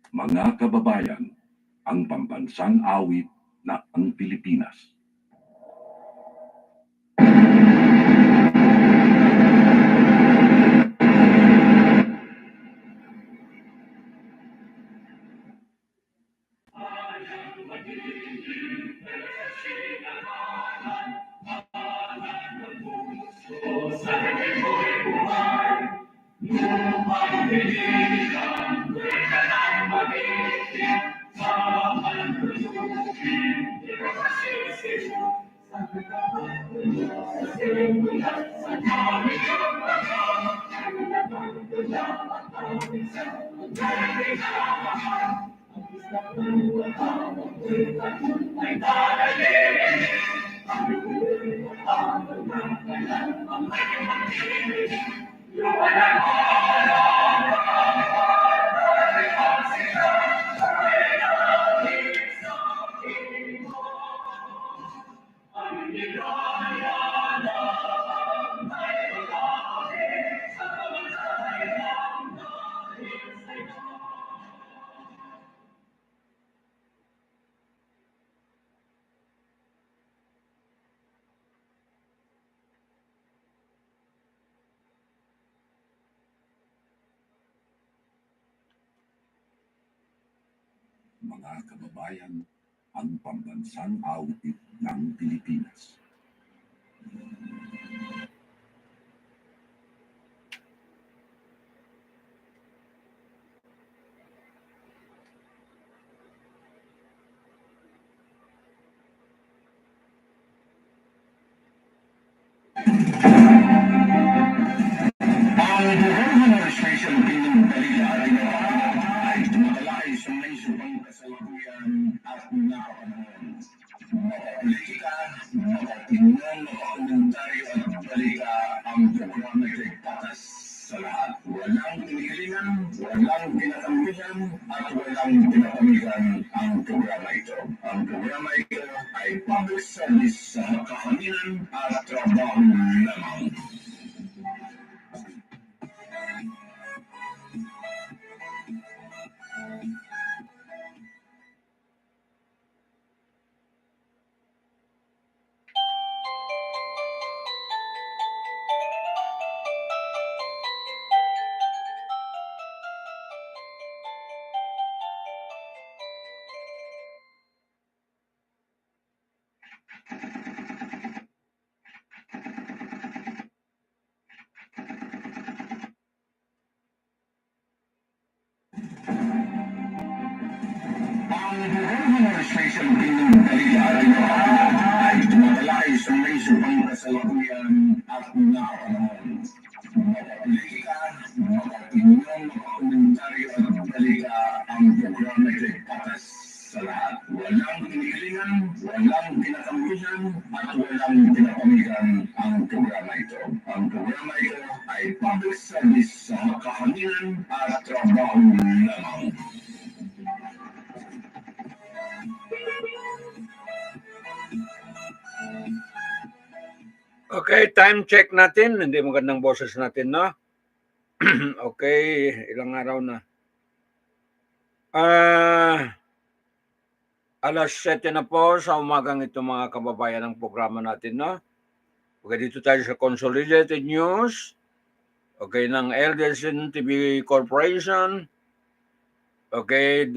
Mga kababayan, ang pambansang awit na ang Pilipinas. Mga kababayan, ang pambansang awit ng Pilipinas. Ang administration pinagbalita ay tumatalakay sa may subang kasalukuyan at nakapanahon. Makapolitika, makaopinyon, makakomentaryo at balita ang programa ay patas sa lahat. Walang pinigilingan, walang pinakampihan, at walang pinapamigan ang programa ito. Ang programa ito ay public service sa makahaminan at trabaho lamang. Ang administration pinagbalita ay tumatalakay sa may subang kasalukuyan at nakapanahon. Makapolitika, makaopinyon, makakomentaryo at balita ang programa ay patas sa lahat. Walang pinigilingan, walang pinakampihan, at walang pinapamigan ang programa ito. Ang programa ito ay public service sa makahaminan at trabaho lamang. Okay, time check natin. Hindi magandang boses natin, no? Okay, ilang araw na. Alas 7 na po sa umagang ito mga kababayan ng programa natin, no? Okay, dito tayo sa Consolidated News. Okay, ng ADLSNTV Corporation. Okay,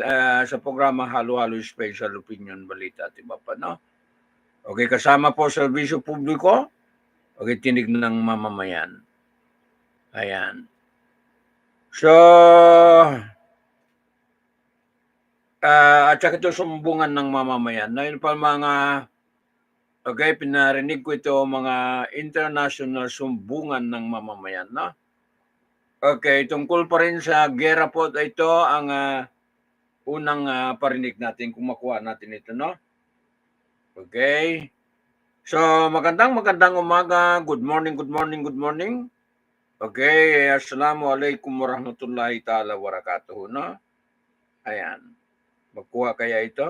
sa programa Halo-Halo Special Opinion Balita at iba pa, no? Okay, kasama po serbisyo publiko. Okay, tinig ng mamamayan. Ayan. So, at saka ito sumbungan ng mamamayan. Na yun pa mga, okay, pinarinig ko ito mga international sumbungan ng mamamayan, no? Okay, tungkol pa rin sa gera po ito ang unang parinig natin kung makuha natin ito, no? Okay. So, magandang umaga. Good morning. Okay, assalamualaikum warahmatullahi ta'ala wabarakatuh, no? Ayan. Magkuha kaya ito?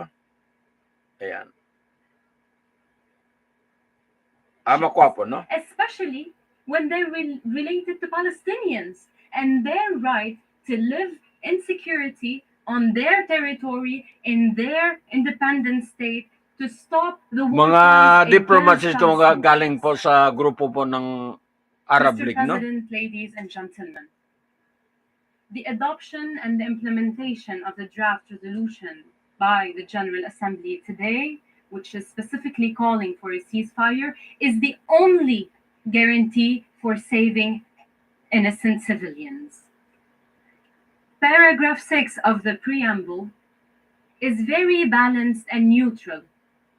Ayan. Makuha po, no? Especially when they're related to Palestinians and their right to live in security on their territory, in their independent state, to stop the war Mga crimes diplomats against ito mga Palestinians. galing po sa grupo po ng Arab Mr. League, no? President, ladies and gentlemen, the adoption and the implementation of the draft resolution by the General Assembly today, which is specifically calling for a ceasefire, is the only guarantee for saving innocent civilians. Paragraph 6 of the preamble is very balanced and neutral,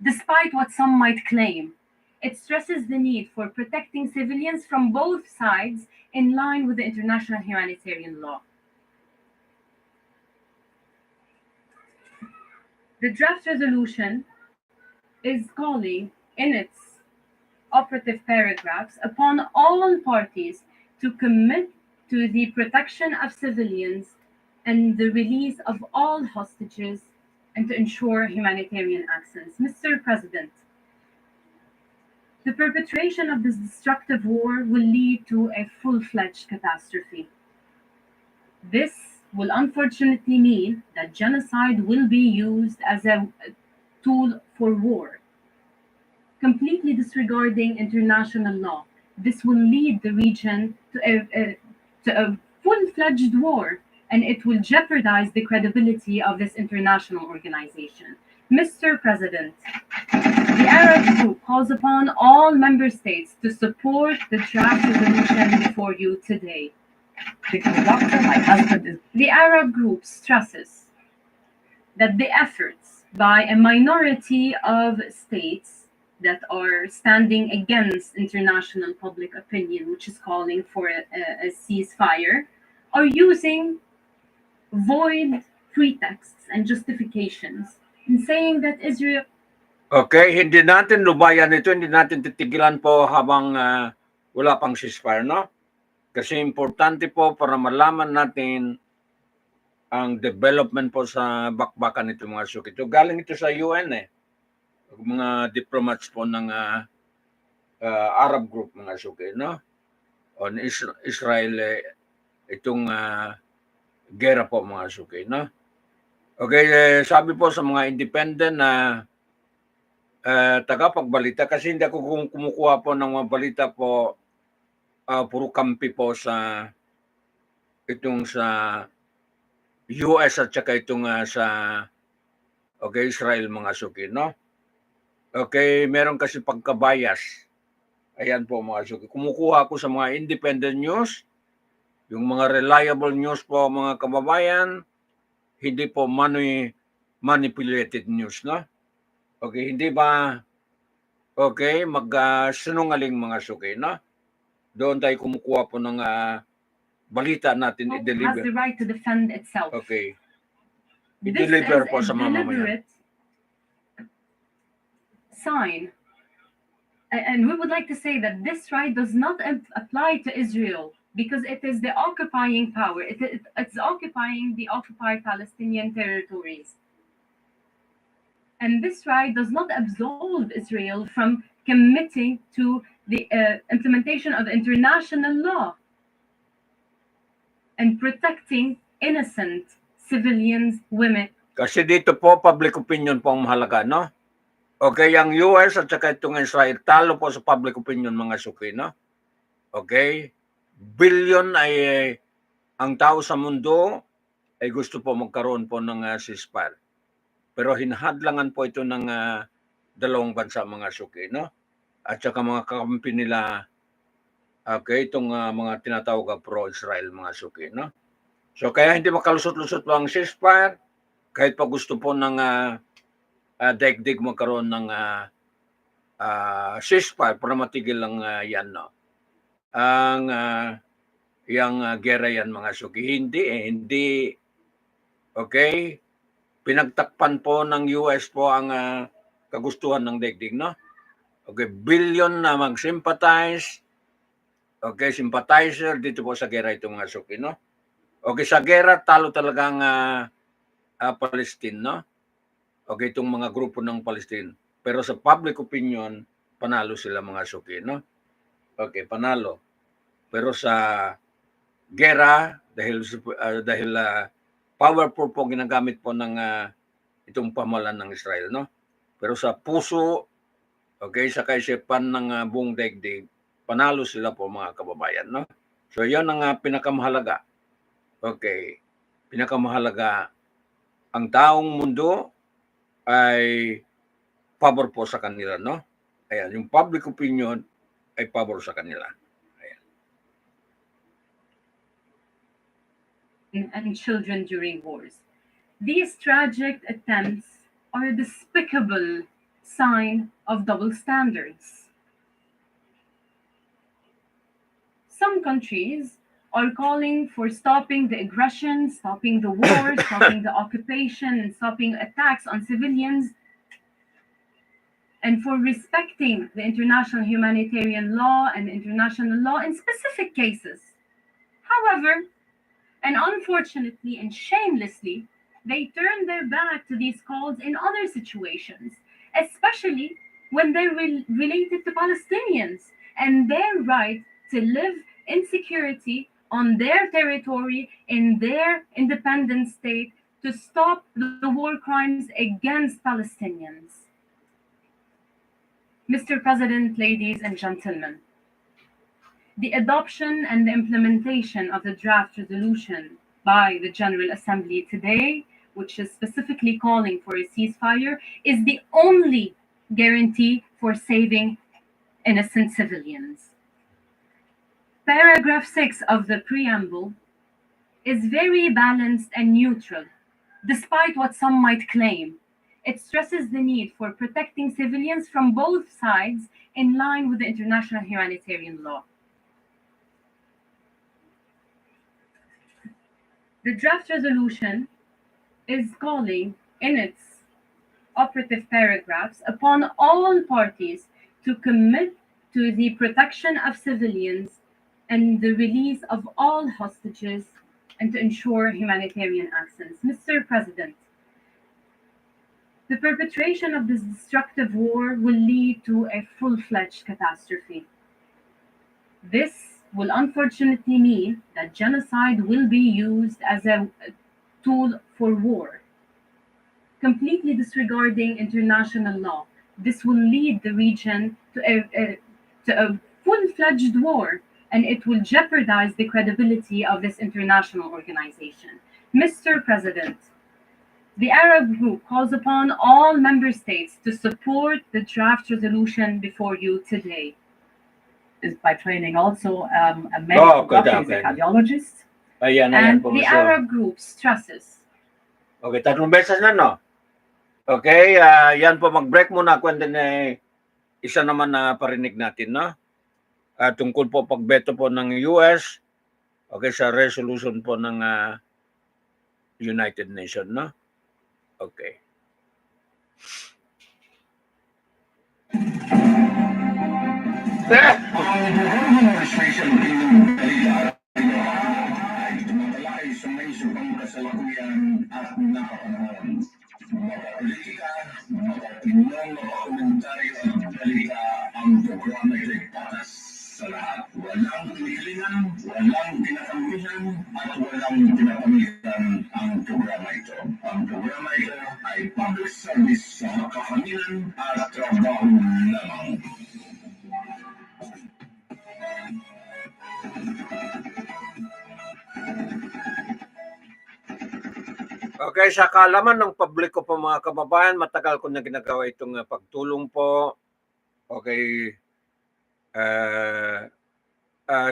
despite what some might claim. It stresses the need for protecting civilians from both sides in line with the international humanitarian law. The draft resolution is calling in its operative paragraphs upon all parties to commit to the protection of civilians and the release of all hostages and to ensure humanitarian access. Mr. President, the perpetration of this destructive war will lead to a full-fledged catastrophe. This will unfortunately mean that genocide will be used as a tool for war, completely disregarding international law. This will lead the region to a full-fledged war, and it will jeopardize the credibility of this international organization. Mr. President, the Arab Group calls upon all member states to support the draft resolution before you today. The conductor, my husband, is. The Arab Group stresses that the efforts by a minority of states that are standing against international public opinion, which is calling for a ceasefire, are using void pretexts and justifications in saying that Israel. Okay, hindi natin lubayan ito, hindi natin titigilan po habang wala pang ceasefire, no? Kasi importante po para malaman natin ang development po sa bakbakan nito mga suki. Ito galing ito sa UN mga diplomats po ng Arab group mga suki, no? On Israel itong gera po mga suki, no? Okay, sabi po sa mga independent na tagapagbalita kasi hindi ako kumukuha po ng mga balita po puro kampi po sa itong sa US at saka itong sa Israel mga suki, no? Okay, meron kasi pagkabayas. Ayan po mga suki. Kumukuha ako sa mga independent news, yung mga reliable news po mga kababayan, hindi po manipulated news, no? Okay, hindi ba sinungaling mga suki, no? Doon tayo kumukuha po ng balita natin i-deliver. Has the right to defend itself. Okay. This I-deliver is po a sa mamamayan. deliberate sign. And we would like to say that this right does not apply to Israel because it is the occupying power. It's occupying the occupied Palestinian territories. And this right does not absolve Israel from committing to the implementation of international law and protecting innocent civilians, women. Kasi dito po, public opinion po ang mahalaga, no? Okay, ang US at saka itong Israel, talo po sa public opinion mga suki, no? Okay? Billion ay ang tao sa mundo ay gusto po magkaroon po ng ceasefire. Pero hinahadlangan po ito ng dalawang bansa mga suki, no? At saka mga kakampi nila, okay, itong mga tinatawag pro-Israel mga suki, no? So kaya hindi makalusot-lusot po ang ceasefire, kahit pa gusto po ng daigdig magkaroon ng ceasefire para matigil lang yan, no? Ang yung gera yan mga suki, hindi, okay? Pinagtakpan po ng US po ang kagustuhan ng daigdig, no? Okay, billion na mag-sympathize. Okay, sympathizer dito po sa gera ito mga suki, no? Okay, sa gera talo talagang Palestine, no? Okay, itong mga grupo ng Palestine. Pero sa public opinion, panalo sila mga suki, no? Okay, panalo. Pero sa gera, dahil powerful po ginagamit po ng itong pamahalaan ng Israel, no? Pero sa puso, okay, sa kaisipan ng buong daigdig, panalo sila po mga kababayan, no? So yan ang pinakamahalaga. Okay, pinakamahalaga, ang taong mundo ay pabor po sa kanila, no? Ayan, yung public opinion ay pabor sa kanila. And children during wars. These tragic attempts are a despicable sign of double standards. Some countries are calling for stopping the aggression, stopping the war, stopping the occupation, and stopping attacks on civilians, and for respecting the international humanitarian law and international law in specific cases. However, and unfortunately and shamelessly, they turn their back to these calls in other situations, especially when they're related to Palestinians and their right to live in security on their territory in their independent state to stop the war crimes against Palestinians. Mr. President, ladies and gentlemen, the adoption and the implementation of the draft resolution by the General Assembly today, which is specifically calling for a ceasefire, is the only guarantee for saving innocent civilians. Paragraph 6 of the preamble is very balanced and neutral, despite what some might claim. It stresses the need for protecting civilians from both sides in line with the international humanitarian law. The draft resolution is calling in its operative paragraphs upon all parties to commit to the protection of civilians and the release of all hostages and to ensure humanitarian access. Mr. President, the perpetration of this destructive war will lead to a full-fledged catastrophe. This will unfortunately mean that genocide will be used as a tool for war, completely disregarding international law. This will lead the region to a full-fledged war, and it will jeopardize the credibility of this international organization. Mr. President, the Arab Group calls upon all member states to support the draft resolution before you today. Is by training also a medical doctor, is a cardiologist. Ayan, And po, the so, Arab Group stresses. okay, 3 beses na, no? Okay, yan po, mag-break muna ako and then isa naman na parinig natin, no? Tungkol po pagbeto po ng US, okay, sa resolution po ng United Nations, no? Okay. Ang buong administration ng Dalila ay tumatalakay sa may subang kasalukuyan at nakapanahon. Makapolitika, makaopinyon, makakomentaryo at balita, ang programa ito'y patas sa lahat. Walang kinikilingan, walang kinakampihan, at walang pinapamitan ang programa ito. Ang programa ito ay public service sa kakaminan at trabaho lamang. Okay, sa kaalaman ng publiko po mga kababayan, matagal ko na ginagawa itong pagtulong po, okay,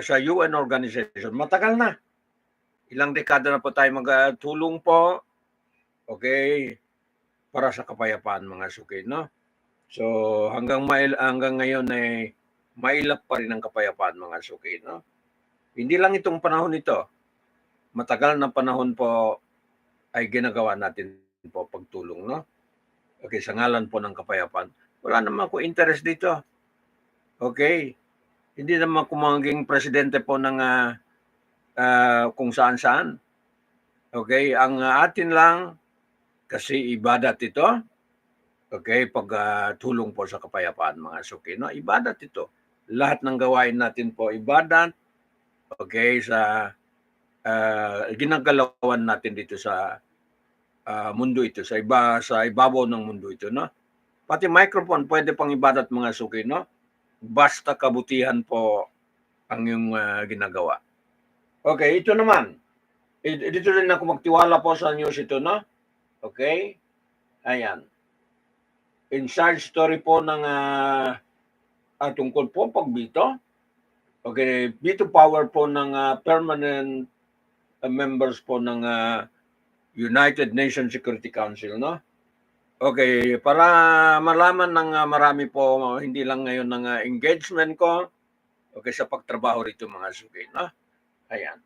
sa UN organization. Matagal na. Ilang dekada na po tayo magtulong po, okay, para sa kapayapaan mga suki, no? So hanggang ngayon ay mailap pa rin ang kapayapaan mga suki, no? Hindi lang itong panahon ito. Matagal na panahon po ay ginagawa natin po pagtulong, no? Okay, sa ngalan po ng kapayapaan. Wala naman ako interest dito. Okay? Hindi naman ako maging presidente po ng kung saan-saan. Okay? Ang atin lang, kasi ibadat ito, okay, pagtulong po sa kapayapaan mga suki, no? Ibadat ito. Lahat ng gawain natin po ibadat, okay, sa ginagalawan natin dito sa mundo ito, sa ibabaw ng mundo ito, no? Pati microphone pwede pang ibadat mga suki, no? Basta kabutihan po ang yung ginagawa. Okay, ito naman. Dito rin ako magtiwala po sa news ito, no? Okay? Ayan. Inside story po ng tungkol po pagbito. Okay, veto power po ng permanent members po ng United Nations Security Council, no? Okay, para malaman ng marami po, hindi lang ngayon ng engagement ko, okay, sa pagtrabaho rito mga suki, no? Ayan.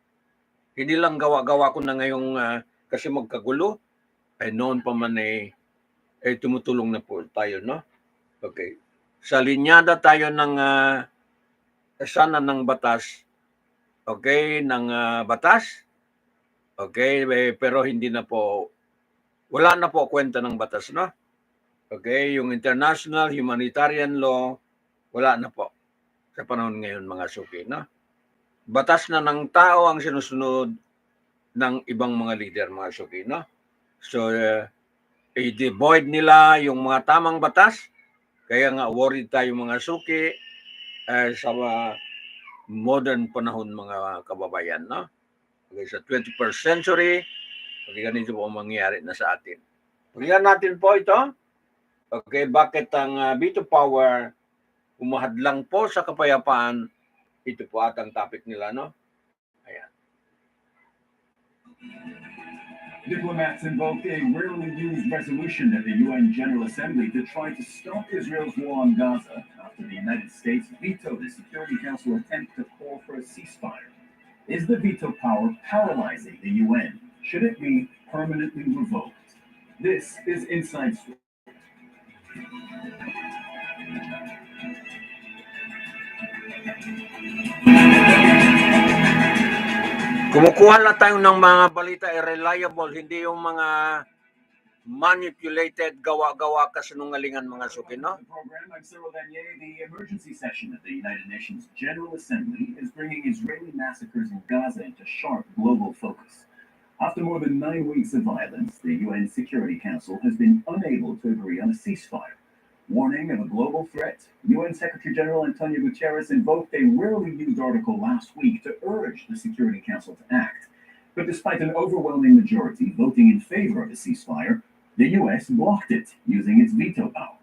Hindi lang gawa-gawa ko na ngayong kasi magkagulo, ay noon pa man tumutulong na po tayo, no? Okay. Sa linyada tayo ng sana ng batas, okay, ng batas, okay, pero hindi na po, wala na po kwenta ng batas, no? Okay, yung international humanitarian law, wala na po sa panahon ngayon mga suki, no? Batas na ng tao ang sinusunod ng ibang mga leader mga suki, no? So, i-devoid nila yung mga tamang batas, kaya nga worried tayo mga suki sa modern panahon mga kababayan, no? Okay, sa 21st century, okay, ganito po ang mangyayari na sa atin. Pakinggan natin po ito. Okay, bakit ang veto power umahadlang po sa kapayapaan? Ito po at ang topic nila, no? Ayan. Diplomats invoked a rarely used resolution at the UN General Assembly to try to stop Israel's war on Gaza after the United States vetoed the Security Council attempt to call for a ceasefire. Is the veto power paralyzing the UN? Should it be permanently revoked? This is Inside Story. Kumukuha lang tayo ng mga balita reliable, hindi yung mga manipulated, gawa-gawa kasinungalingan mga suki, no? The emergency session of the United Nations General Assembly is bringing Israeli massacres in Gaza into sharp global focus. After more than 9 weeks of violence, the UN Security Council has been unable to agree on a ceasefire. Warning of a global threat, UN Secretary General Antonio Guterres invoked a rarely used article last week to urge the Security Council to act. But despite an overwhelming majority voting in favor of a ceasefire, the US blocked it using its veto power.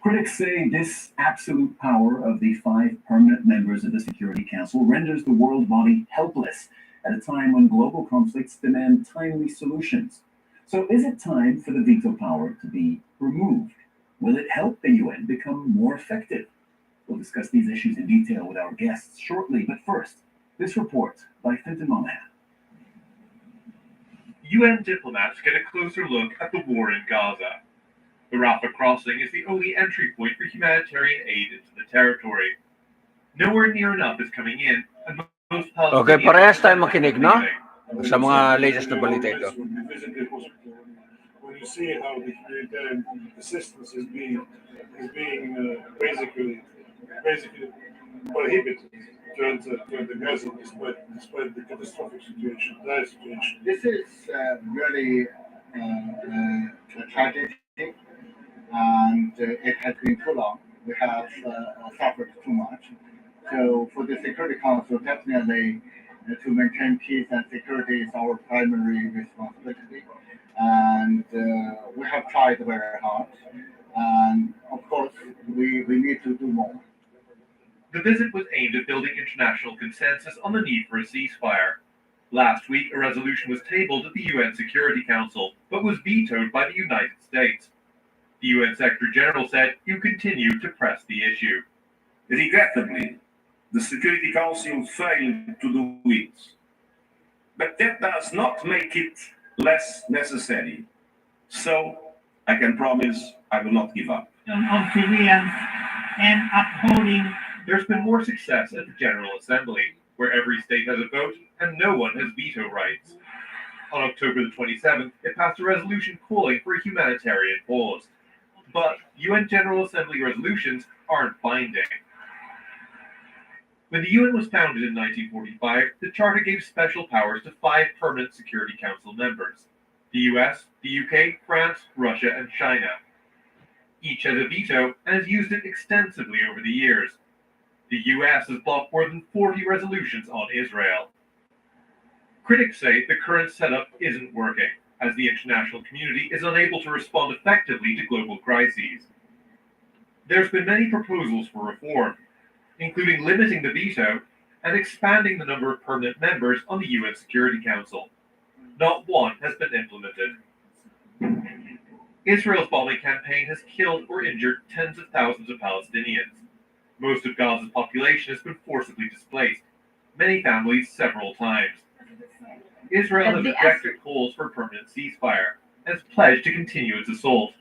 Critics say this absolute power of the 5 permanent members of the Security Council renders the world body helpless at a time when global conflicts demand timely solutions. So is it time for the veto power to be removed? Will it help the UN become more effective? We'll discuss these issues in detail with our guests shortly, but first, this report by Fintan Monahan. UN diplomats get a closer look at the war in Gaza. The Rafah crossing is the only entry point for humanitarian aid into the territory. Nowhere near enough is coming in, and most Palestinians... Okay, parehas tayo makinig, no? Sa mga latest na balita ito. When you see how the humanitarian assistance is being basically prohibited to enter Gaza despite the catastrophic situation, dire situation. This is really a tragedy, and it has been too long. We have suffered too much. So for the Security Council, definitely to maintain peace and security is our primary responsibility. And we have tried very hard. And of course, we need to do more. The visit was aimed at building international consensus on the need for a ceasefire. Last week, a resolution was tabled at the UN Security Council, but was vetoed by the United States. The UN Secretary General said he would continue to press the issue. Regrettably, the Security Council failed to do it. But that does not make it less necessary. So, I can promise I will not give up. Of civilians and upholding. There's been more success at the General Assembly, where every state has a vote and no one has veto rights. On October the 27th, it passed a resolution calling for a humanitarian pause. But UN General Assembly resolutions aren't binding. When the UN was founded in 1945, the Charter gave special powers to 5 permanent Security Council members: the US, the UK, France, Russia, and China. Each has a veto and has used it extensively over the years. The US has blocked more than 40 resolutions on Israel. Critics say the current setup isn't working, as the international community is unable to respond effectively to global crises. There's been many proposals for reform, including limiting the veto and expanding the number of permanent members on the UN Security Council. Not one has been implemented. Israel's bombing campaign has killed or injured tens of thousands of Palestinians. Most of Gaza's population has been forcibly displaced, many families several times. Israel has rejected calls for a permanent ceasefire and has pledged to continue its assault,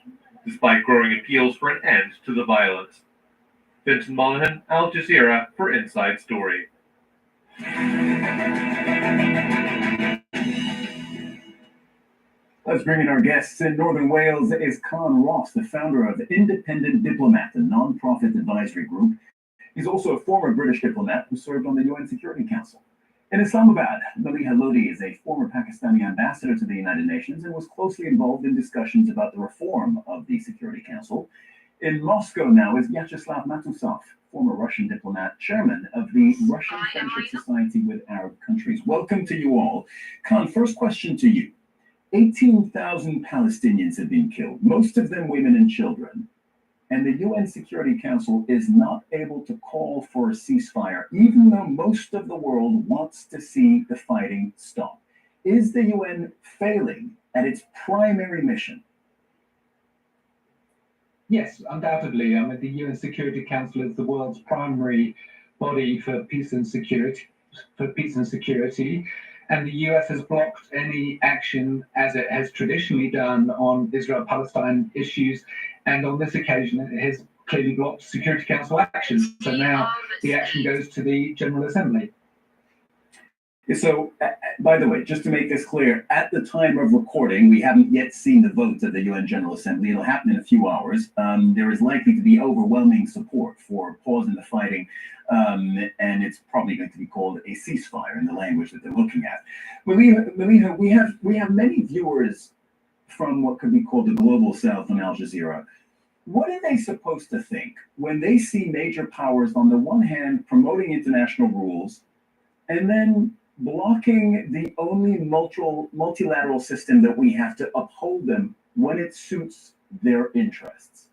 despite growing appeals for an end to the violence. Vincent Monaghan, Al Jazeera for Inside Story. Let's bring in our guests. In Northern Wales is Con Ross, the founder of Independent Diplomat, a non-profit advisory group. He's also a former British diplomat who served on the UN Security Council. In Islamabad, Maliha Lodi is a former Pakistani ambassador to the United Nations and was closely involved in discussions about the reform of the Security Council. In Moscow now is Vyacheslav Matusov, former Russian diplomat, chairman of the Russian Friendship Society with Arab countries. Welcome to you all. Khan, first question to you. 18,000 Palestinians have been killed, most of them women and children, and the UN Security Council is not able to call for a ceasefire, even though most of the world wants to see the fighting stop. Is the UN failing at its primary mission? Yes, undoubtedly. I mean, the UN Security Council is the world's primary body for peace and security. And the US has blocked any action, as it has traditionally done, on Israel-Palestine issues. And on this occasion, it has clearly blocked Security Council action. So now the action goes to the General Assembly. So, by the way, just to make this clear, at the time of recording, we haven't yet seen the vote of the UN General Assembly. It'll happen in a few hours. There is likely to be overwhelming support for pausing the fighting, and it's probably going to be called a ceasefire in the language that they're looking at. Maliha, we have many viewers from what could be called the Global South on Al Jazeera. What are they supposed to think when they see major powers, on the one hand, promoting international rules, and then blocking the only multilateral system that we have to uphold them when it suits their interests?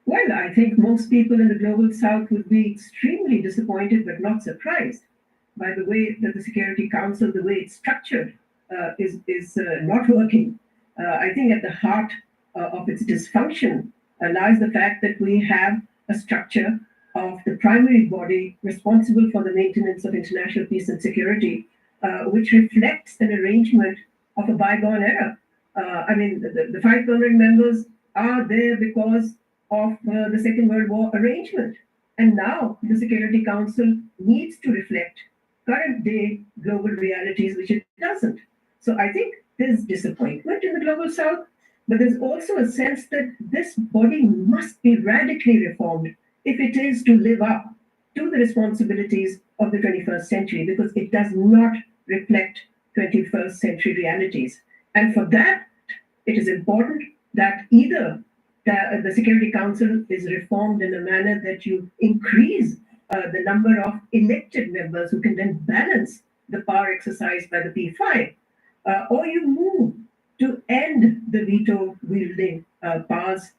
Well, I think most people in the Global South would be extremely disappointed but not surprised by the way that the Security Council, the way it's structured, is not working. I think at the heart of its dysfunction lies the fact that we have a structure of the primary body responsible for the maintenance of international peace and security, which reflects an arrangement of a bygone era. I mean, the 5 permanent members are there because of the Second World War arrangement. And now the Security Council needs to reflect current day global realities, which it doesn't. So I think there's disappointment in the Global South, but there's also a sense that this body must be radically reformed if it is to live up to the responsibilities of the 21st century, because it does not reflect 21st century realities. And for that, it is important that either the Security Council is reformed in a manner that you increase the number of elected members who can then balance the power exercised by the P5, or you move to end the veto wielding powers,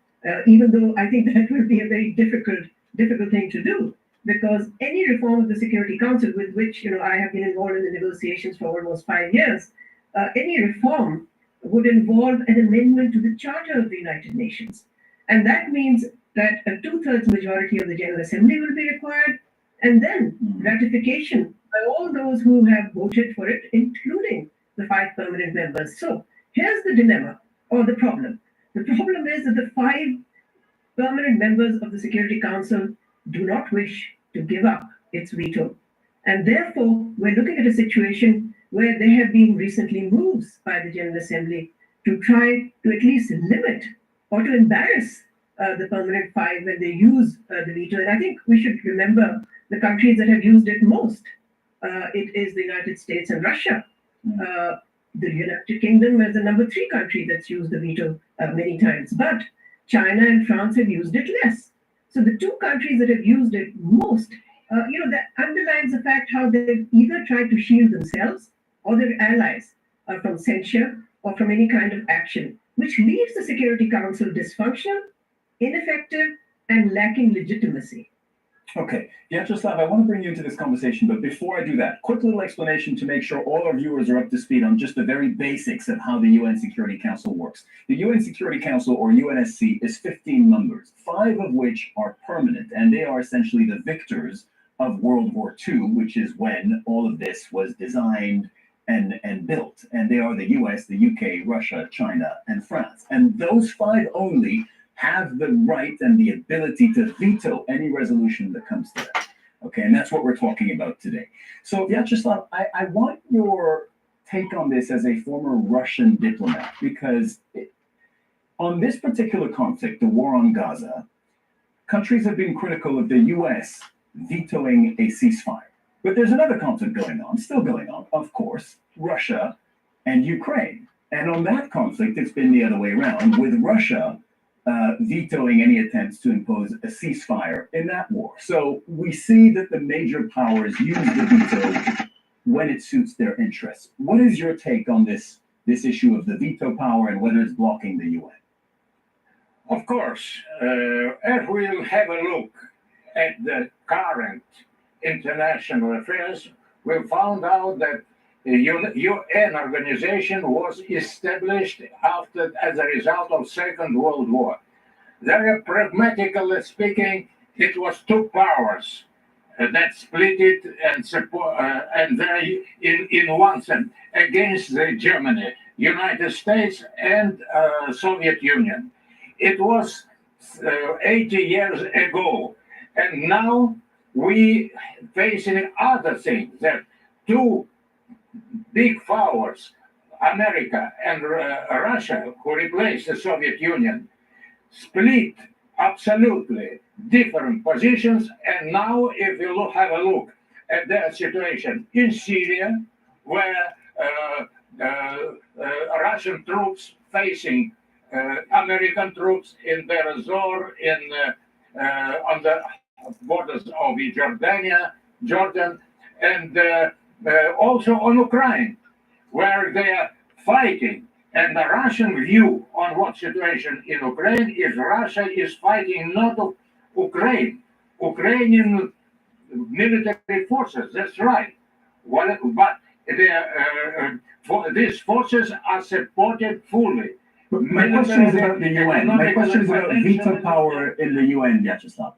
even though I think that will be a very difficult thing to do, because any reform of the Security Council, with which I have been involved in the negotiations for almost 5 years, any reform would involve an amendment to the Charter of the United Nations. And that means that a 2/3 majority of the General Assembly will be required, and then ratification by all those who have voted for it, including the 5 permanent members. So here's the dilemma, or the problem. The problem is that the 5 permanent members of the Security Council do not wish to give up its veto. And therefore, we're looking at a situation where there have been recently moves by the General Assembly to try to at least limit or to embarrass the permanent five when they use the veto. And I think we should remember the countries that have used it most. It is the United States and Russia. The United Kingdom is the number 3 country that's used the veto many times, but China and France have used it less. So the 2 countries that have used it most, that underlines the fact how they've either tried to shield themselves or their allies from censure or from any kind of action, which leaves the Security Council dysfunctional, ineffective, and lacking legitimacy. Okay, Vyacheslav, I want to bring you into this conversation, but before I do that, quick little explanation to make sure all our viewers are up to speed on just the very basics of how the UN Security Council works. The UN Security Council, or UNSC, is 15 members, 5 of which are permanent, and they are essentially the victors of World War II, which is when all of this was designed and built. And they are the US, the UK, Russia, China, and France. And those 5 only have the right and the ability to veto any resolution that comes to them. Okay, and that's what we're talking about today. So, Vyacheslav, I want your take on this as a former Russian diplomat, because on this particular conflict, the war on Gaza, countries have been critical of the US vetoing a ceasefire. But there's another conflict going on, still going on, of course, Russia and Ukraine. And on that conflict, it's been the other way around, with Russia vetoing any attempts to impose a ceasefire in that war. So we see that the major powers use the veto when it suits their interests. What is your take on this issue of the veto power and whether it's blocking the UN? Of course, if we'll have a look at the current international affairs, we found out that the UN organization was established as a result of Second World War. Very pragmatically speaking, it was 2 powers that split it and support, and they in one sense against Germany, United States, and Soviet Union. It was 80 years ago, and now we facing other things that 2 big powers, America and Russia, who replaced the Soviet Union, split absolutely different positions. And now, if you have a look at their situation in Syria, where Russian troops facing American troops in Deir ez-Zor, on the borders of Jordan, and also on Ukraine, where they are fighting. And the Russian view on what situation in Ukraine is Russia is fighting not of Ukraine, Ukrainian military forces. That's right. But these forces are supported fully. But my question is about the UN. My question is about veto power in the UN, Vyacheslav.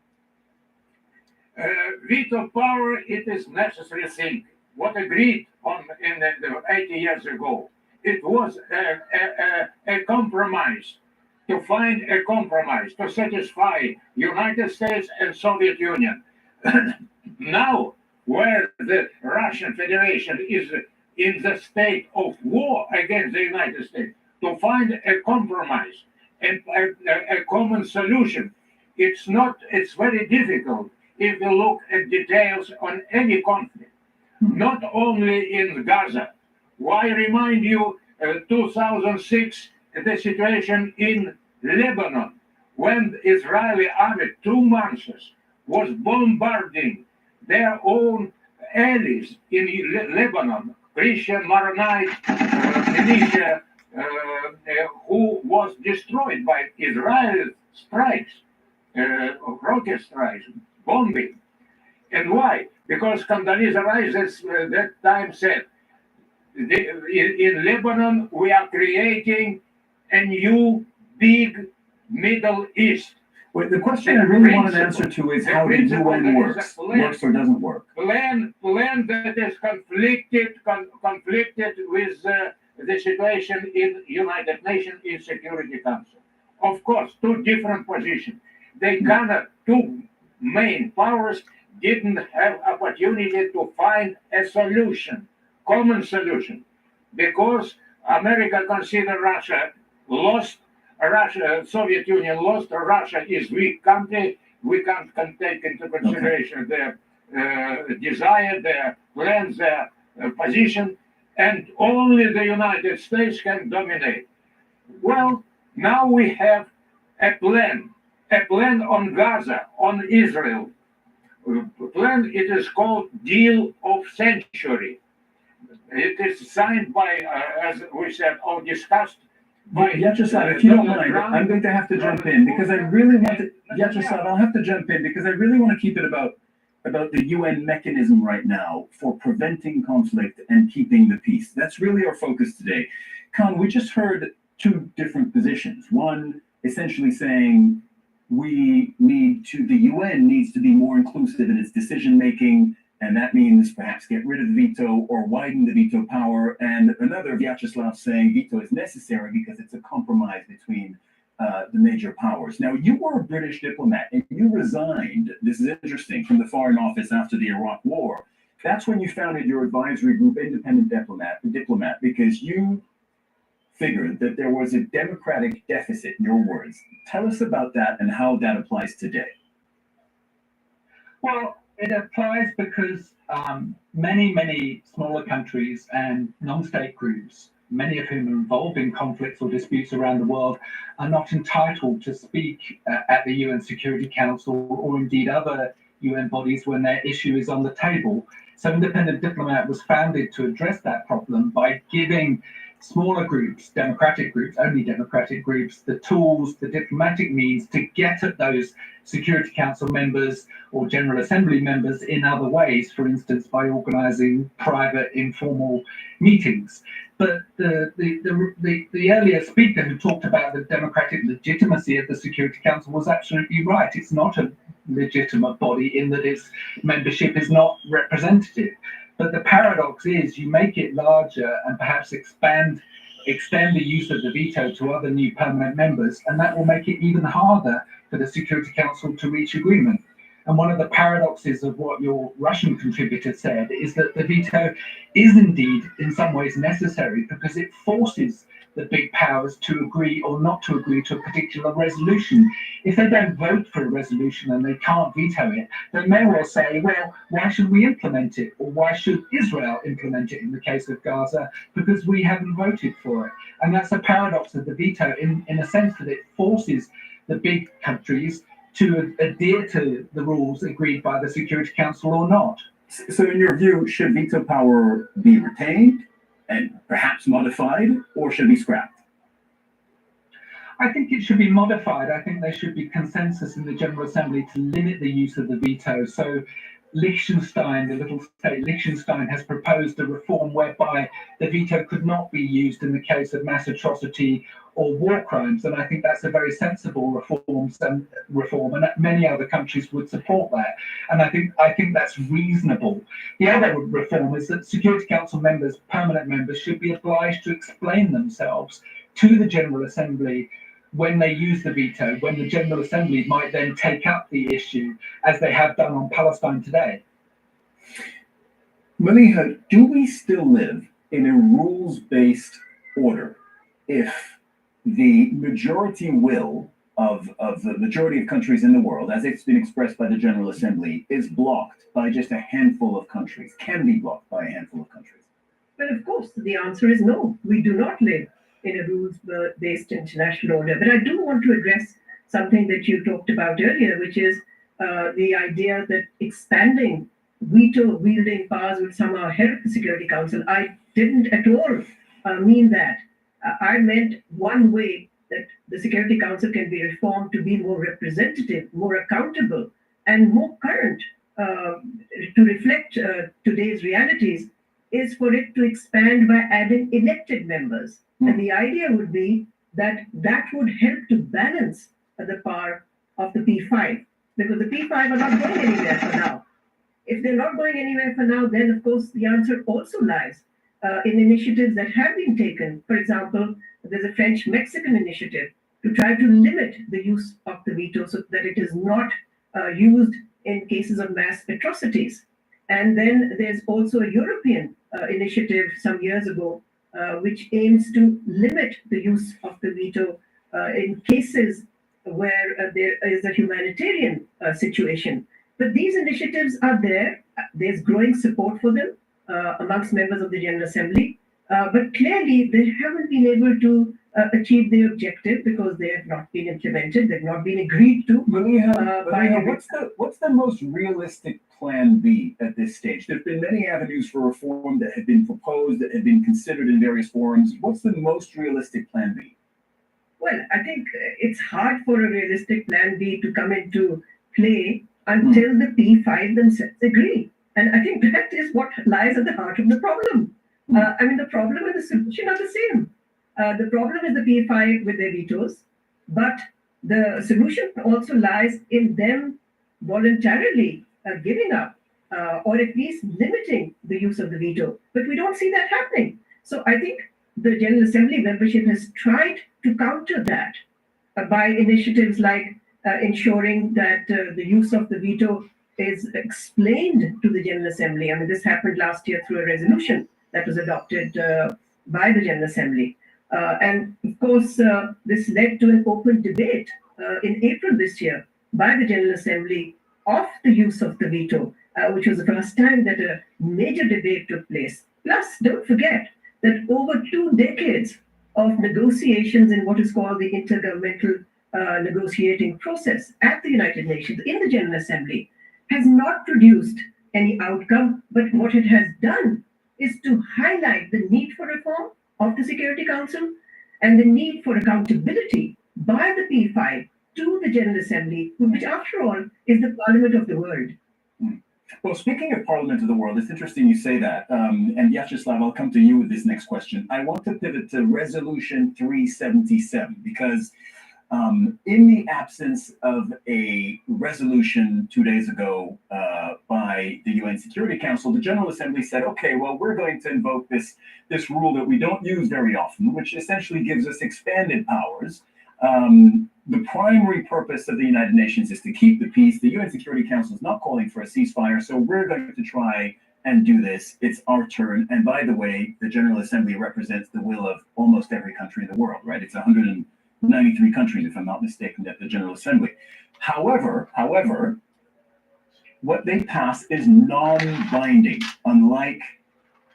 Veto power, it is necessary thing. What agreed on in 80 years ago, it was a compromise, to find a compromise to satisfy United States and Soviet Union. Now, where the Russian Federation is in the state of war against the United States, to find a compromise and a common solution, it's very difficult if you look at details on any conflict, not only in Gaza. Why remind you 2006, the situation in Lebanon, when the Israeli army 2 months was bombarding their own allies in Lebanon, Christian Maronite militia, who was destroyed by Israeli strikes, rocket strikes, bombing. And why? Because Condoleezza Rice at that time said, in Lebanon, we are creating a new big Middle East. Well, the question I really want an answer to is how the UN works or doesn't work. Plan that is conflicted with the situation in United Nations in Security Council. Of course, 2 different positions. They cannot, 2 main powers didn't have opportunity to find a solution, common solution, because America considered Russia lost Russia, Soviet Union lost. Russia is weak country. We can't take into consideration their desire, their plans, their position, and only the United States can dominate. Well, now we have a plan on Gaza, on Israel. Plan, it is called Deal of Century. It is signed by, as we said, or discussed by. Vyacheslav, if you don't mind, I'm going to have to jump in because I really want to. Vyacheslav, I'll have to jump in because I really want to keep it about the UN mechanism right now for preventing conflict and keeping the peace. That's really our focus today. Khan, we just heard two different positions. One essentially saying the UN needs to be more inclusive in its decision making, and that means perhaps get rid of the veto or widen the veto power. And another, Vyacheslav, saying veto is necessary because it's a compromise between the major powers. Now, you were a British diplomat and you resigned, this is interesting, from the Foreign Office after the Iraq War. That's when you founded your advisory group, Independent Diplomat, because you figured that there was a democratic deficit, in your words. Tell us about that and how that applies today. Well, it applies because many smaller countries and non-state groups, many of whom are involved in conflicts or disputes around the world, are not entitled to speak at the UN Security Council or indeed other UN bodies when their issue is on the table. So Independent Diplomat was founded to address that problem by giving smaller groups, only democratic groups, the tools, the diplomatic means to get at those Security Council members or General Assembly members in other ways, for instance, by organizing private, informal meetings. But the earlier speaker who talked about the democratic legitimacy of the Security Council was absolutely right. It's not a legitimate body in that its membership is not representative. But the paradox is you make it larger and perhaps extend the use of the veto to other new permanent members, and that will make it even harder for the Security Council to reach agreement. And one of the paradoxes of what your Russian contributor said is that the veto is indeed in some ways necessary because it forces the big powers to agree or not to agree to a particular resolution. If they don't vote for a resolution and they can't veto it, they may well say, well, why should we implement it? Or why should Israel implement it in the case of Gaza? Because we haven't voted for it. And that's a paradox of the veto in a sense that it forces the big countries to adhere to the rules agreed by the Security Council or not. So in your view, should veto power be retained and perhaps modified, or should it be scrapped? I think it should be modified. I think there should be consensus in the General Assembly to limit the use of the veto. So Liechtenstein, the little state Liechtenstein, has proposed a reform whereby the veto could not be used in the case of mass atrocity or war crimes, and I think that's a very sensible reform, and many other countries would support that. And I think that's reasonable. The other reform is that Security Council members, permanent members, should be obliged to explain themselves to the General Assembly when they use the veto, when the General Assembly might then take up the issue, as they have done on Palestine today. Maliha, do we still live in a rules-based order if the majority will of the majority of countries in the world, as it's been expressed by the General Assembly, is blocked by just a handful of countries, can be blocked by a handful of countries? Well, of course, the answer is no. We do not live in a rules-based international order. But I do want to address something that you talked about earlier, which is the idea that expanding veto-wielding powers will somehow help the Security Council. I didn't at all mean that. I meant one way that the Security Council can be reformed to be more representative, more accountable, and more current to reflect today's realities is for it to expand by adding elected members. And the idea would be that that would help to balance the power of the P5, because the P5 are not going anywhere for now. If they're not going anywhere for now, then of course the answer also lies in initiatives that have been taken. For example, there's a French-Mexican initiative to try to limit the use of the veto so that it is not used in cases of mass atrocities. And then there's also a European initiative some years ago which aims to limit the use of the veto in cases where there is a humanitarian situation. But these initiatives are there. There's growing support for them amongst members of the General Assembly. But clearly, they haven't been able to achieve their objective because they have not been implemented. They've not been agreed to. What's the most realistic plan B at this stage? There've been many avenues for reform that have been proposed, that have been considered in various forums. What's the most realistic plan B? Well, I think it's hard for a realistic plan B to come into play until the P5 themselves agree. And I think that is what lies at the heart of the problem. I mean, the problem and the solution are the same. The problem is the P5 with their vetoes, but the solution also lies in them voluntarily giving up or at least limiting the use of the veto. But we don't see that happening. So I think the General Assembly membership has tried to counter that by initiatives like ensuring that the use of the veto is explained to the General Assembly. I mean, this happened last year through a resolution that was adopted by the General Assembly. And of course, this led to an open debate in April this year by the General Assembly of the use of the veto, which was the first time that a major debate took place. Plus, don't forget that over 2 decades of negotiations in what is called the intergovernmental negotiating process at the United Nations in the General Assembly has not produced any outcome, but what it has done is to highlight the need for reform of the Security Council and the need for accountability by the P5 to the General Assembly, which after all is the parliament of the world. Well, speaking of Parliament of the World, it's interesting you say that. And Vyacheslav, I'll come to you with this next question. I want to pivot to Resolution 377 because in the absence of a resolution 2 days ago by the UN Security Council, the General Assembly said, okay, well, we're going to invoke this rule that we don't use very often, which essentially gives us expanded powers. The primary purpose of the United Nations is to keep the peace. The UN Security Council is not calling for a ceasefire, so we're going to try and do this. It's our turn. And by the way, the General Assembly represents the will of almost every country in the world, right? It's 193 countries, if I'm not mistaken, at the General Assembly. However, what they pass is non-binding, unlike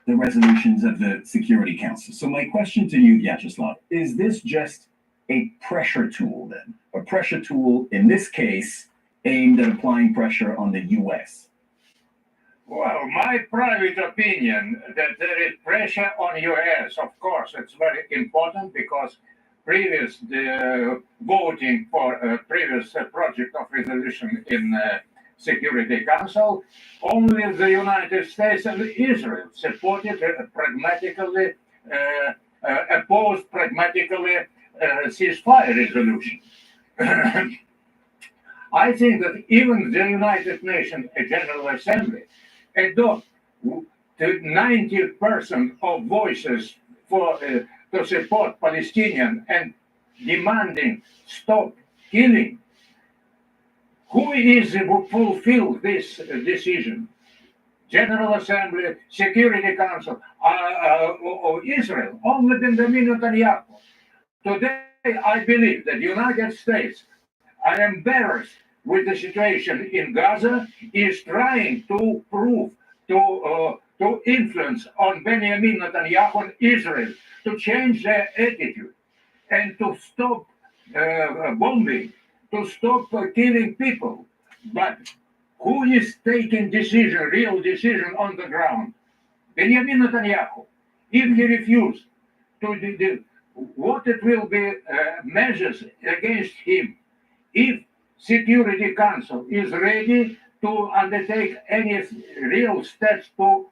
the resolutions of the Security Council. So my question to you, Vyacheslav, is this just a pressure tool then? A pressure tool, in this case, aimed at applying pressure on the US? Well, my private opinion that there is pressure on US, of course, it's very important because the voting for a previous project of resolution in Security Council, only the United States and Israel supported pragmatically, opposed pragmatically ceasefire resolution. I think that even the United Nations General Assembly adopt 90% of voices for to support Palestinian and demanding stop killing. Who is who fulfill this decision? General Assembly, Security Council of Israel, only Benjamin Netanyahu. Today, I believe that the United States are embarrassed with the situation in Gaza, is trying to prove, to influence on Benjamin Netanyahu and Israel to change their attitude and to stop bombing, to stop killing people. But who is taking real decision on the ground? Benjamin Netanyahu. If he refuses to what it will be measures against him if Security Council is ready to undertake any real steps to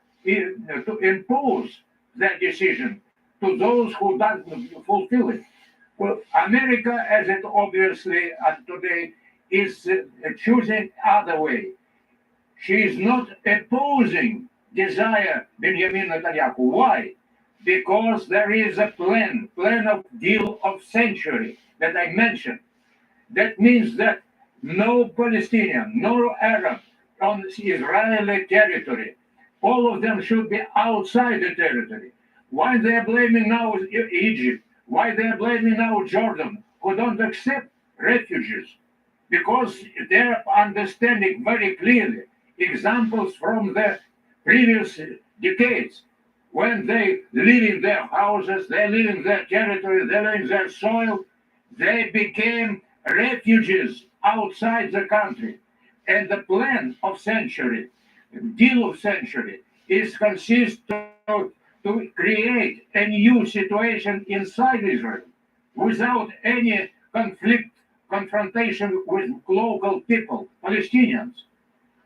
impose that decision to those who don't fulfill it. Well, America, as it obviously today, is choosing other way. She is not opposing desire Benjamin Netanyahu. Why? Because there is a plan of deal of century that I mentioned. That means that no Palestinian, no Arab on Israeli territory, all of them should be outside the territory. Why they are blaming now Egypt? Why they are blaming now Jordan? who don't accept refugees because they're understanding very clearly examples from the previous decades when they live in their houses, they live in their territory, they live in their soil, they became refugees outside the country. And the plan of century, deal of century, consists to create a new situation inside Israel without any confrontation with local people, Palestinians.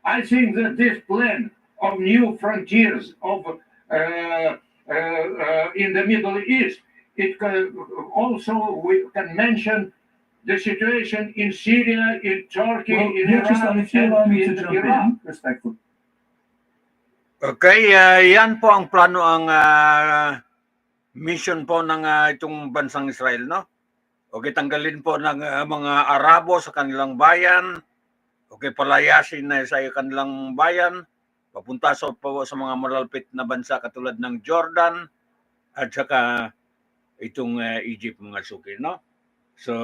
I think that this plan of new frontiers in the Middle East, we can mention the situation in Syria, in Turkey, in Iran, if you allow me to and jump Iraq. in, respectfully. Okay, yan po ang plano, ang mission po ng itong bansang Israel, no? Okay, tanggalin po ng mga Arabo sa kanilang bayan. Okay, palayasin na sa kanilang bayan. Papunta sa mga malalapit na bansa katulad ng Jordan at saka itong Egypt, mga suki, no? So,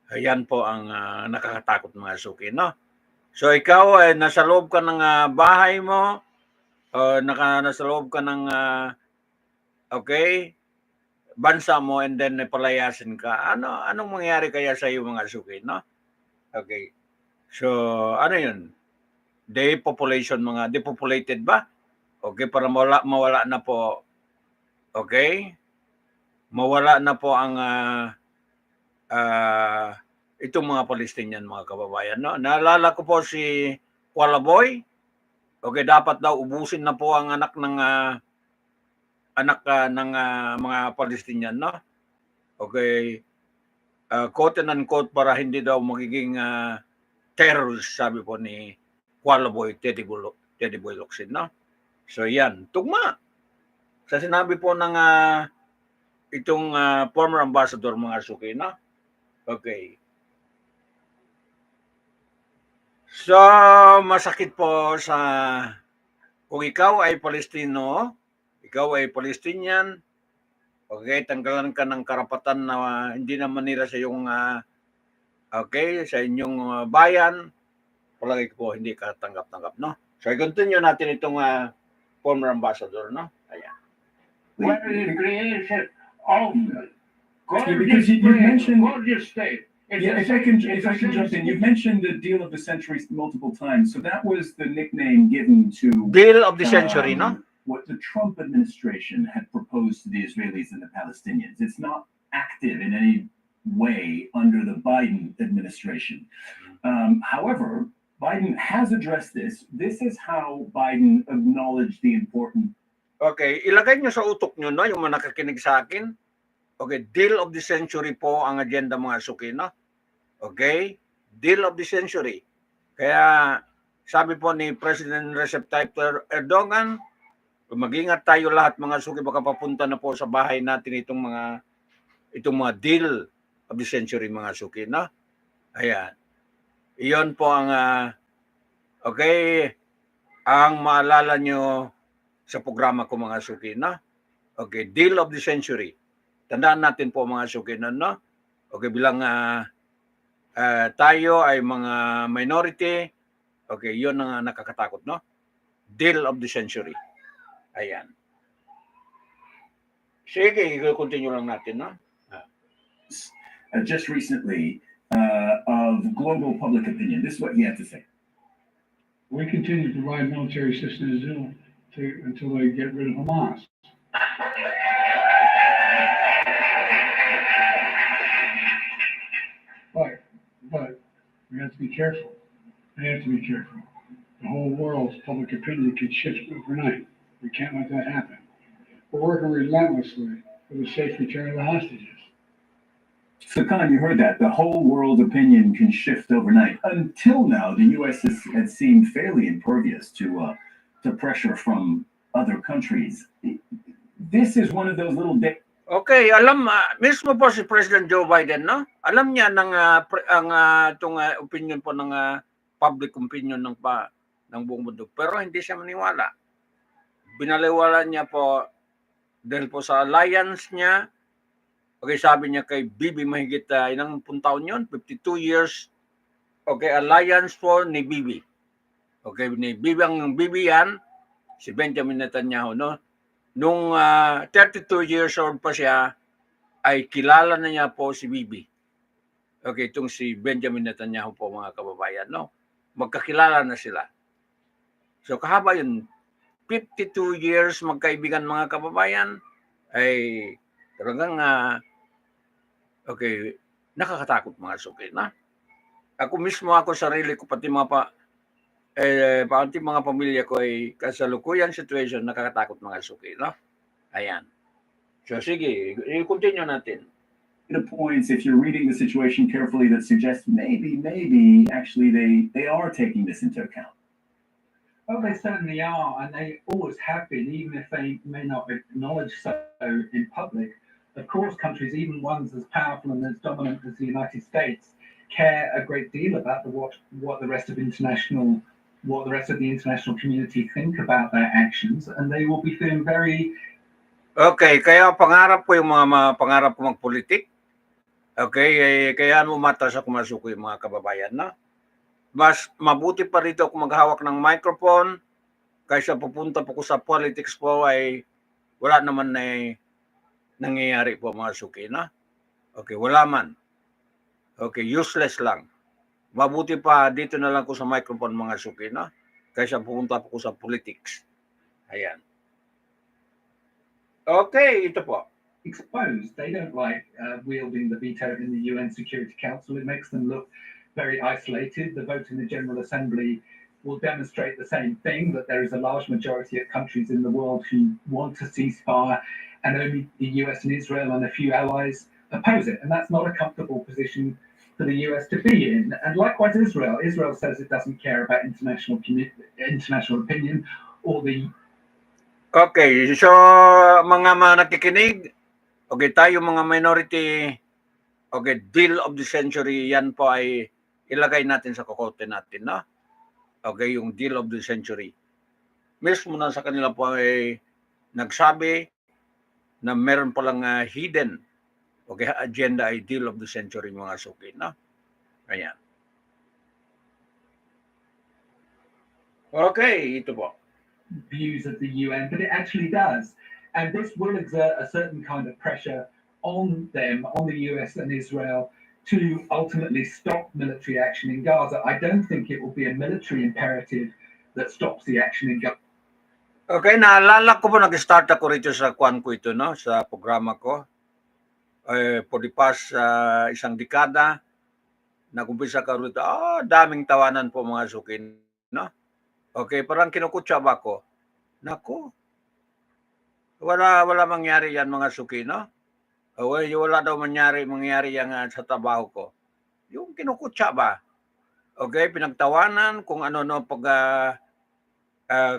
ayan po ang nakakatakot, mga suki, no? So, ikaw ay nasa loob ka ng bahay mo, nasa loob ka ng okay, bansa mo, and then palayasin ka. Anong mangyayari kaya sa iyo, mga suki, no? Okay. So, ano yun? Depopulated ba? Okay, para mawala na po. Okay? Mawala na po ang itong mga Palestinian, mga kababayan, no? Naalala ko po si Kualaboy. Okay, dapat daw ubusin na po ang anak ng mga Palestinian, no? Okay. Quote and unquote, para hindi daw magiging terrorist, sabi po ni Kualaboy, Teddy Boy Locsin, no? So yan, tugma sa sinabi po ng itong former ambassador, mga suki, no? Okay. So, masakit po kung ikaw ay Palestino, ikaw ay Palestinian, okay, tanggalan ka ng karapatan na hindi na manira sa iyong okay, sa inyong bayan, palagi po hindi ka tanggap-tanggap, no? So, i-continue natin itong former ambassador, no? Ayan. Where is creation of because you mentioned, gorgeous state. Yeah, if I can jump in, you've mentioned the deal of the century multiple times. So that was the nickname given to deal of the century, no? What the Trump administration had proposed to the Israelis and the Palestinians. It's not active in any way under the Biden administration. However, Biden has addressed this. This is how Biden acknowledged the important. Okay, ilagay nyo sa utok nyo, no, yung mga nakakinig sa akin. Okay, deal of the century po ang agenda, mga suki, no? Okay, deal of the century. Kaya sabi po ni President Recep Tayyip Erdogan, mag-ingat tayo lahat, mga suki, baka papunta na po sa bahay natin itong mga deal of the century, mga suki, no? Ayan. Iyon po ang okay, ang maalala nyo sa programa ko, mga suki, no? Okay, deal of the century. Tandaan natin po, mga suki, no? Okay, bilang tayo ay mga minority, okay, yun ang nakakatakot, no? Deal of the century. Ayan. Sige, i-continue lang natin, no? Just recently, of global public opinion. This is what he had to say. We continue to provide military assistance until they get rid of Hamas. But we have to be careful. We have to be careful. The whole world's public opinion can shift overnight. We can't let that happen. We're working relentlessly for the safe return of the hostages. So, Khan, you heard that. The whole world's opinion can shift overnight. Until now, the U.S. had seemed fairly impervious to pressure from other countries. This is one of those little Okay, mismo po si President Joe Biden, no? Alam niya itong opinion po ng public opinion ng buong mundo, pero hindi siya maniwala. Binaliwala niya po dahil po sa alliance niya, Okay, sabi niya kay Bibi mahigit ilang taon yun? 52 years. Okay, alliance po ni Bibi. Okay, ni Bibi ang Bibi yan, si Benjamin Netanyahu, no? Nung 32 years old pa siya, ay kilala na niya po si Bibi. Okay, itong si Benjamin Netanyahu po mga kababayan, no? Magkakilala na sila. So kahaba yun, 52 years magkaibigan mga kababayan, ay talagang okay, nakakatakot mga suki, na? Ako mismo, ako sarili ko, pati mga pamilya ko ay kasalukuyan situation, nakakatakot mga suki, no? Ayan. So sige, i-continue natin. Data points, if you're reading the situation carefully, that suggests maybe, actually they are taking this into account. Well, they certainly are, and they always have been, even if they may not acknowledge so in public. Of course, countries, even ones as powerful and as dominant as the United States, care a great deal about what the rest of the international community think about their actions, and they will be feeling very. Okay, kaya pangarap ko yung mga pangarap ko magpolitik. Okay, kaya umatras ako masuko yung mga kababayan, na. Mas mabuti pa rito kung maghawak ng microphone kaysa pupunta po ko sa politics po ay wala naman na nangyayari po mga suki, na. Okay, wala man. Okay, useless lang. Mabuti pa dito na lang ko sa microphone mga suki, na, kaysa pupunta po ko sa politics. Ayan. Okay, ito po. Exposed. They don't like wielding the veto in the UN Security Council. It makes them look very isolated. The vote in the General Assembly will demonstrate the same thing, that there is a large majority of countries in the world who want a ceasefire, and only the US and Israel and a few allies oppose it. And that's not a comfortable position for the US to be in. And likewise, Israel. Israel says it doesn't care about international opinion or the. Okay, so mga nakikinig, okay, tayo mga minority, okay, deal of the century, yan po ay ilagay natin sa kokote natin, no? Okay, yung deal of the century. Mismo na sa kanila po ay nagsabi na meron palang hidden, okay, agenda ay deal of the century mga suki, no? Ayan. Okay, ito po. Views of the UN, but it actually does. And this will exert a certain kind of pressure on them, on the US and Israel, to ultimately stop military action in Gaza. I don't think it will be a military imperative that stops the action in Gaza. Okay, naalala ko po, nag-start ako rito sa kwan ko ito, no? Sa programa ko. For the past isang dekada, nag-umpisa ka rito, daming tawanan po mga sukin, no? Okay, parang kinukutsa ba ko? Naku, wala mangyari yan mga suki, no? Wala daw mangyari yan sa trabaho ko. Yung kinukutsa ba? Okay, pinagtawanan kung ano pag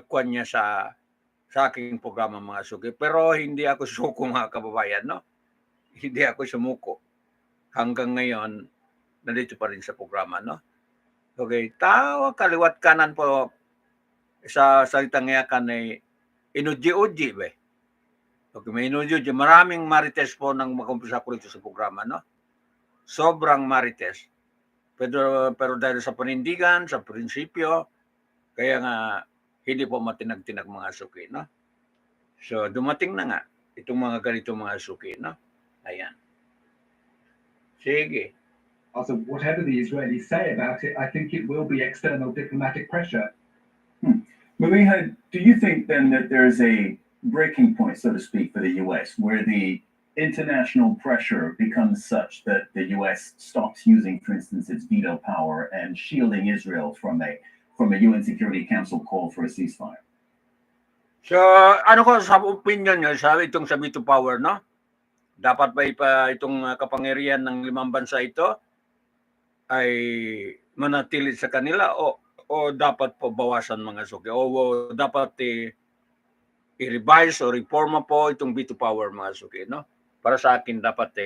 kwan niya sa aking programa mga suki. Pero hindi ako suko mga kababayan, no? Hindi ako sumuko. Hanggang ngayon, nandito pa rin sa programa, no? Okay, kaliwat kanan po sa salitang yakan ay inuji-uji ba? Okay, may inuji-uji. Maraming marites po nang mag-umpisa ko rito sa programa, no? Sobrang marites. Pero dahil sa panindigan, sa prinsipyo, kaya nga hindi po matinag-tinag mga suki, no? So, dumating na nga itong mga ganito mga suki, no? Ayan. Sige. Also, whatever the Israelis say about it, I think it will be external diplomatic pressure. Mamiha, do you think then that there's a breaking point, so to speak, for the U.S., where the international pressure becomes such that the U.S. stops using, for instance, its veto power and shielding Israel from a UN Security Council call for a ceasefire? So, ano ko sa opinion nyo, sa itong sa veto power, no? Dapat ba itong kapangyarihan ng 5 bansa ito ay manatili sa kanila o dapat po bawasan mga suki? O dapat i-revise o reforma po itong veto power mga suki, no? Para sa akin dapat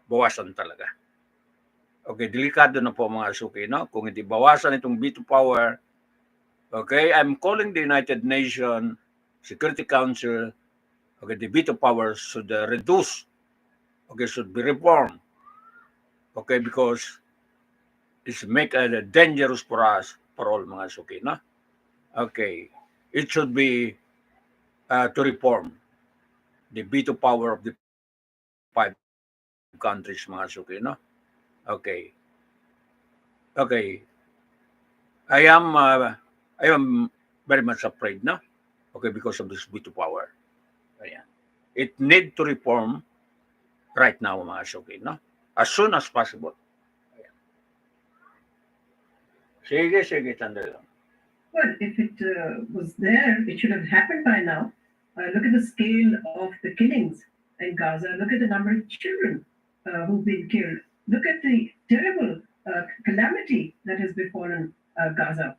bawasan talaga. Okay, delikado na po mga suki, no? Kung hindi bawasan itong veto power, okay, I'm calling the United Nations Security Council, okay, the veto power should reduce, okay, should be reformed. Okay, because it's make dangerous for us, for all mga suki, no? Okay, it should be to reform the veto power of the 5 countries, mga suki, no? Okay. Okay. I am very much afraid, no? Okay, because of this veto power. Ayan. It need to reform right now, mga suki, no? As soon as possible. Ayan. Sige, sandali lang. Well, if it was there, it should have happened by now. Look at the scale of the killings in Gaza. Look at the number of children who've been killed. Look at the terrible calamity that has befallen Gaza.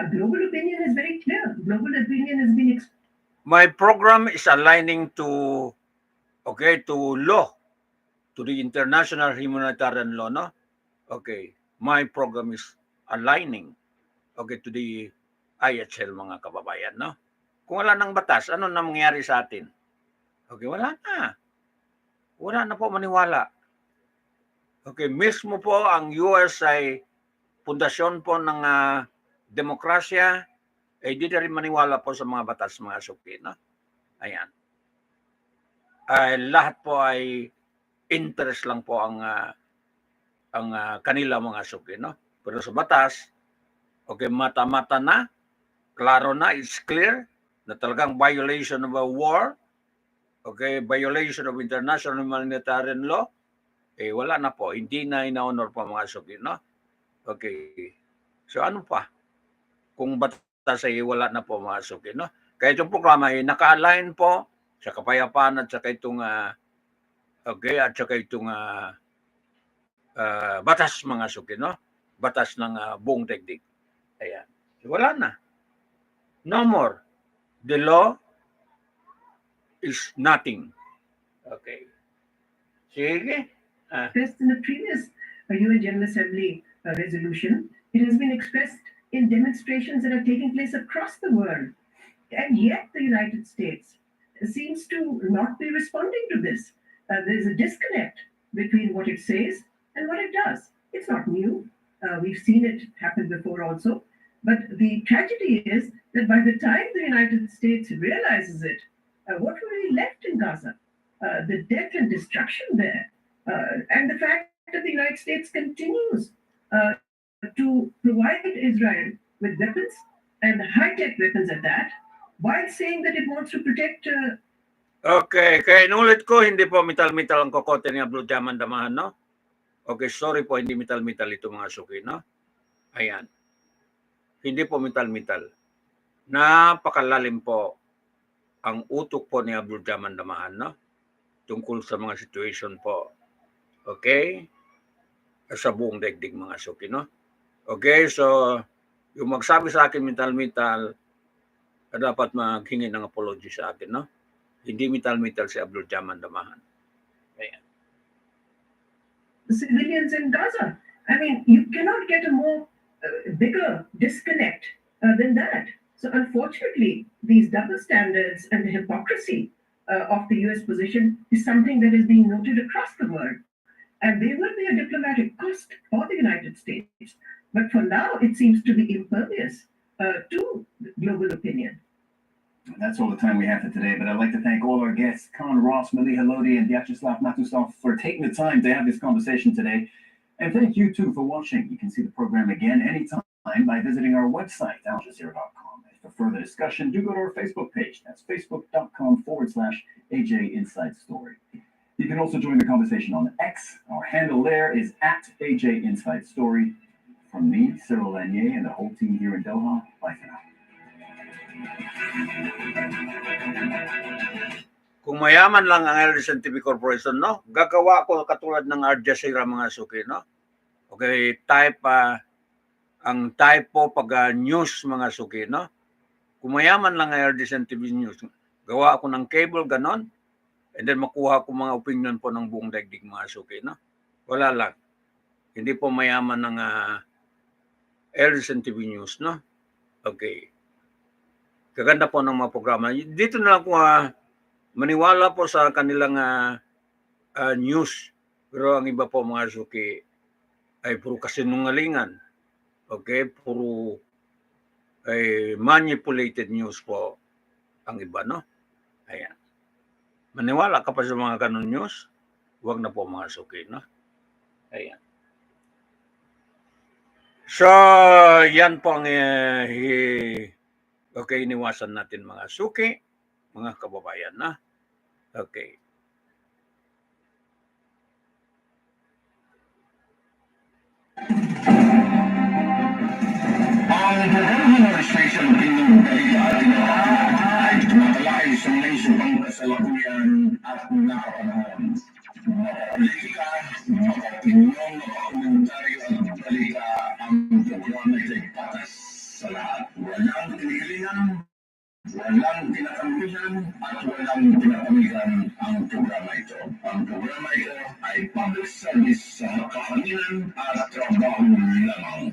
Global opinion is very clear. Global opinion has been My program is aligning to law, to the international humanitarian law, no? Okay. My program is aligning, to the IHL, mga kababayan, no? Kung wala ng batas, ano na mangyayari sa atin? Okay, wala na. Wala na po maniwala. Okay, mismo po ang US ay pundasyon po ng demokrasya, di na rin maniwala po sa mga batas, mga suki, no? Ayan. Lahat po ay interest lang po ang kanila, mga suki, no? Pero sa batas, okay, mata-mata na, klaro na, it's clear na talagang violation of a war, okay, violation of international humanitarian law, wala na po, hindi na ina-honor po, mga suki, no? Okay. So ano pa? Kung batas ay wala na po, mga suki, no? Kaya itong programa ay naka-align po sa kapayapaan at saka itong batas, mga suki, no? Batas ng buong daigdig. Ayan. So, wala na. No more. The law is nothing. Okay. Sige. expressed in the previous UN General Assembly resolution. It has been expressed in demonstrations that are taking place across the world. And yet the United States seems to not be responding to this. There's a disconnect between what it says and what it does. It's not new. We've seen it happen before also. But the tragedy is that by the time the United States realizes it, what really left in Gaza? The death and destruction there. And the fact that the United States continues to provide Israel with weapons and high-tech weapons at that, while saying that it wants to protect... Okay, kaya inulit ko, hindi po metal-metal ang kokote ni Abdul Jaman Damahan, no? Okay, sorry po, hindi metal-metal ito, mga suki, no? Ayan. Hindi po metal-metal. Napakalalim po ang utok po ni Abdul Jaman Damahan, no? Tungkol sa mga situation po. Okay? Sa buong daigdig, mga suki, no? Okay, so yung magsabi sa akin metal-metal, dapat maghingi ng apology sa akin, no? Hindi metal-metal si Abdul Jaman Damahan. Ayan. Civilians in Gaza. I mean, you cannot get a more bigger disconnect than that. So unfortunately, these double standards and the hypocrisy of the US position is something that is being noted across the world. And they will be a diplomatic cost for the United States. But for now, it seems to be impervious to global opinion. And that's all the time we have for today, but I'd like to thank all our guests, Khan Ross, Mali Halodi, and Vyacheslav Matusov, for taking the time to have this conversation today. And thank you, too, for watching. You can see the program again anytime by visiting our website, aljazeera.com. And for further discussion, do go to our Facebook page. That's facebook.com/AJ Inside Story. You can also join the conversation on X. Our handle there is @AJ Inside Story. From me, Cyril Lanier, and the whole team here in Doha, bye for now. Kung mayaman lang ang ADLSNTV Corporation, no? Gagawa ko katulad ng Al Jazeera, mga suki, no? Okay, ang type po pag news, mga suki, no? Kung mayaman lang ang ADLSNTV News, gawa ako ng cable, ganon, and then makuha ko mga opinion po ng buong daigdig, mga suki, no? Wala lang. Hindi po mayaman ng ADLSNTV News, no? Okay. Kaganda po ng mga programa. Dito na lang kung maniwala po sa kanilang news. Pero ang iba po mga suki ay puro kasinungalingan. Okay? Puro manipulated news po ang iba, no? Ayan. Maniwala ka pa sa mga ganun news? Huwag na po mga suki, no? Ayan. So, yan po ang iniwasan natin mga suki, mga kababayan, na? Okay. Ang Federal Administration ng Balita at ay tumatalakay sa mga isupang kasalukuyan at nakapanahon. Politika, opinyon, komentaryo at balita ang programa ay patas sa lahat. Walang tinikilingan, walang tinakampihan, at walang tinatamigan ang programa ito. Ang programa ito ay public service sa makakaminan at trabaho lamang.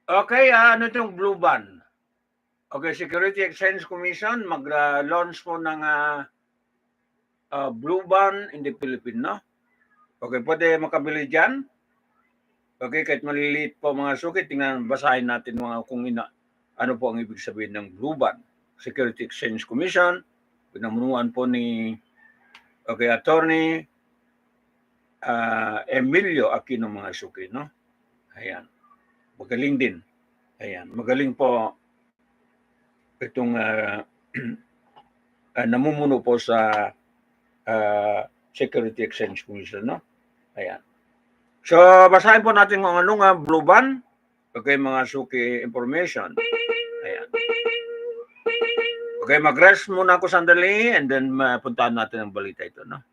Okay, ano itong Blue Band? Okay, Security Exchange Commission mag-launch po ng Blue Band in the Philippines, no? Okay, pwede makabili dyan. Okay, kahit maliliit po mga suki, tingnan, basahin natin mga ano po ang ibig sabihin ng Blue Band. Security Exchange Commission, pinamunuan po ni Attorney Emilio Aquino mga suki, no? Ayan. Magaling din. Ayan. Magaling po itong namumuno po sa Security Exchange Commission, no? Ayan. So, basahin po natin kung ano nga Blue Band. Okay, mga suki information. Ayan. Okay, mag-rest muna ako sandali and then puntahan natin ang balita ito, no?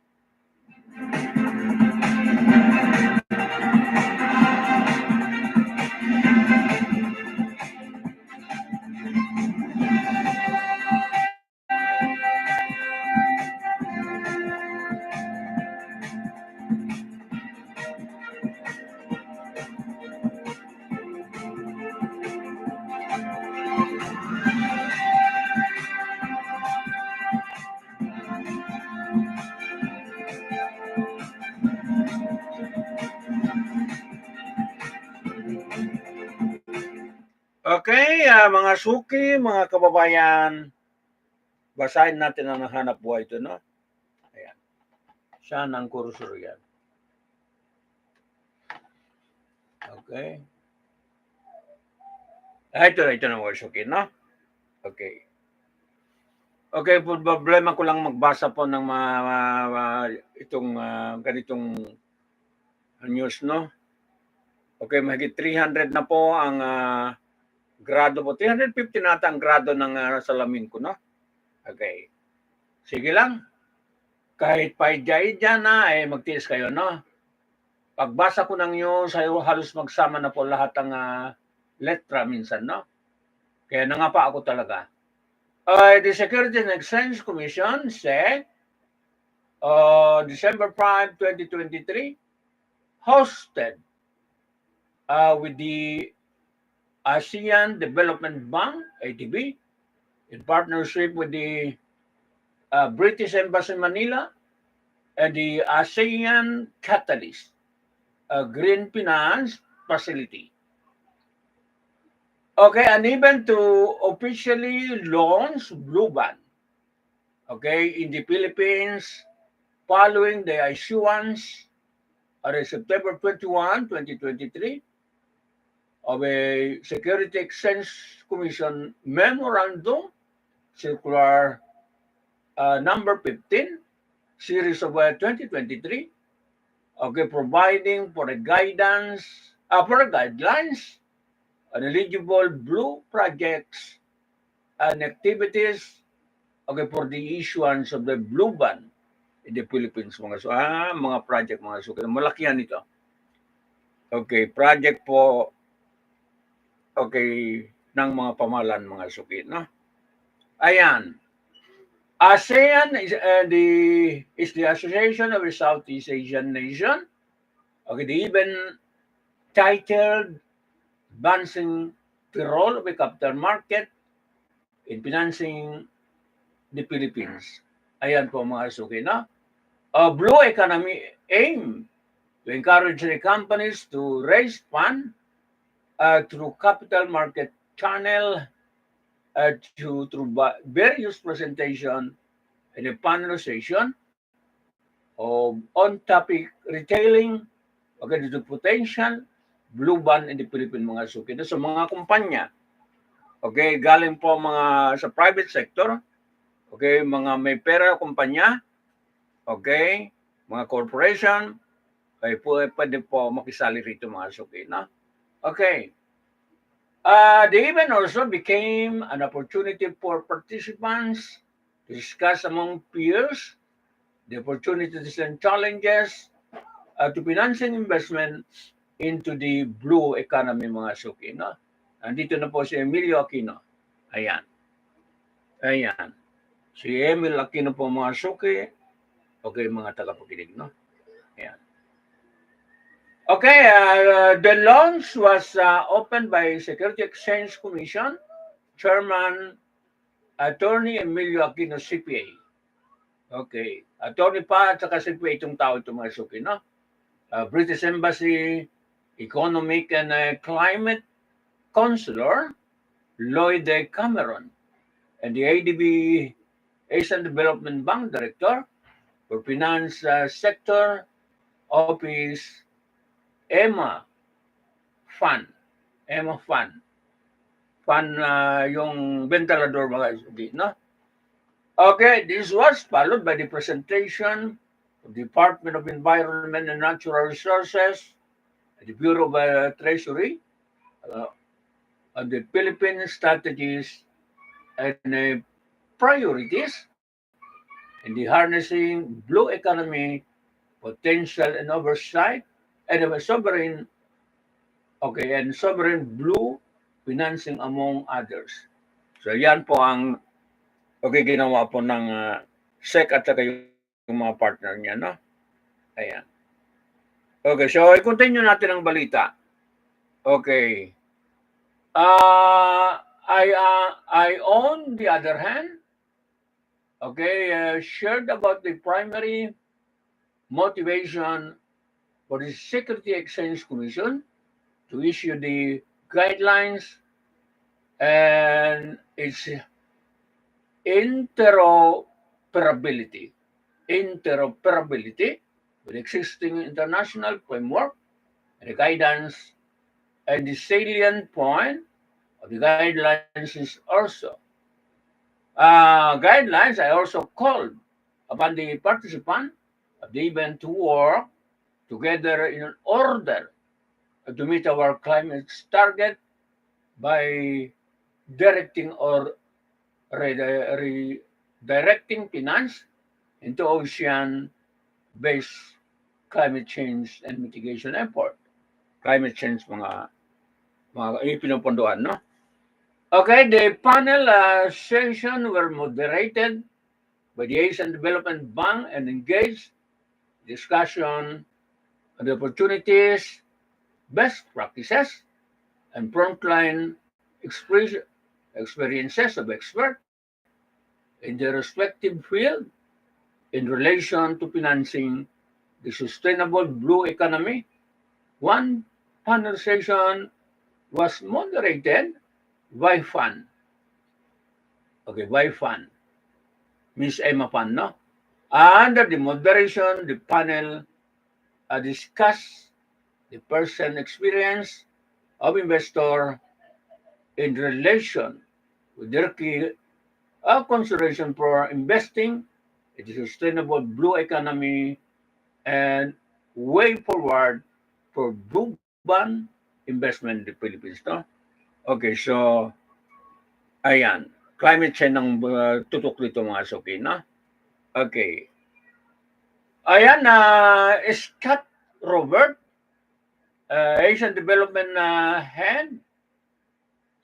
Okay, mga suki, mga kababayan, basahin natin ang hanap buhay ito, no? Ayan. Saan ang kursor yan? Okay. Ito na mga suki, no? Okay. Okay, problema ko lang magbasa po ng itong ganitong news, no? Okay, mahigit 300 na po ang grado po. 350 nata ang grado ng salamin ko, no? Okay. Sige lang. Kahit paidya-idya na, magtiis kayo, no? Pagbasa ko ng news, halos magsama na po lahat ng letra minsan, no? Kaya nangapa ako talaga. The Security and Exchange Commission said December 5, 2023, hosted with the ASEAN Development Bank, ADB, in partnership with the British Embassy in Manila and the ASEAN Catalyst Green Finance Facility. Okay, an event to officially launch Blue Band, okay, in the Philippines following the issuance on September 21, 2023, of a Security Exchange Commission Memorandum, Circular number 15, series of 2023, okay, providing for the guidelines on eligible blue projects and activities, okay, for the issuance of the Blue Band in the Philippines, mga project, mga suki. Malaki yan ito. Okay, project po, okay, ng mga pamahalaan, mga suki, no? Ayan. ASEAN is the Association of the Southeast Asian Nation, Okay, they even titled advancing the role of a capital market in financing the Philippines. Ayan po mga suki, no? Blue economy aim to encourage the companies to raise funds through capital market channel through various presentation and a panel session of on-topic retailing, okay, the potential blue band in the Philippines mga suki. So mga kumpanya, okay, galing po mga sa private sector, okay, mga may pera kumpanya, okay, mga corporation, ay pwede po makisali rito mga suki, no? Okay. They even also became an opportunity for participants to discuss among peers the opportunities and challenges to financing investment into the blue economy mga suki, no? Andito na po si Emilio Aquino. Ayan. Ayan. Si Emil Aquino po mga suki. Okay, mga tagapakinig, no? Ayan. Okay, the launch was opened by Security Exchange Commission Chairman Attorney Emilio Aquino, CPA. Okay. Attorney pa at saka CPA itong tao ito mga suki, no? British Embassy Economic and Climate Counselor Lloyd Cameron and the ADB Asian Development Bank Director for Finance Sector Office Emma Fan. Fan yung ventilador mga suki, no? Okay, this was followed by the presentation of the Department of Environment and Natural Resources, the Bureau of Treasury, on the Philippine strategies and priorities in the harnessing blue economy potential and oversight and sovereign blue financing among others. So yan po ang ginawa po ng SEC at saka yung mga partner niya, no? Ayan. Okay, so i-continue natin ang balita. Okay. I on the other hand, shared about the primary motivation for the Security Exchange Commission to issue the guidelines and its interoperability with existing international framework and the guidance. And the salient point of the guidelines is also guidelines. I also called upon the participant of the event to work together in order to meet our climate target by directing or redirecting finance into ocean-based climate change and mitigation effort. Climate change mga pinupunduan, no? Okay, the panel session were moderated by the Asian Development Bank and engaged discussion on the opportunities, best practices, and frontline experiences of experts in their respective field in relation to financing the sustainable blue economy. One panel session was moderated by FAN. Okay, by FAN. Miss Emma Fan, no? Under the moderation, the panel discussed the person experience of investor in relation with their key consideration for investing in the sustainable blue economy and way forward for blue bond investment in the Philippines, no? Okay, so ayan, climate change ang tutok dito mga suki, no? Okay. Ayan, Scott Robert, Asian Development Head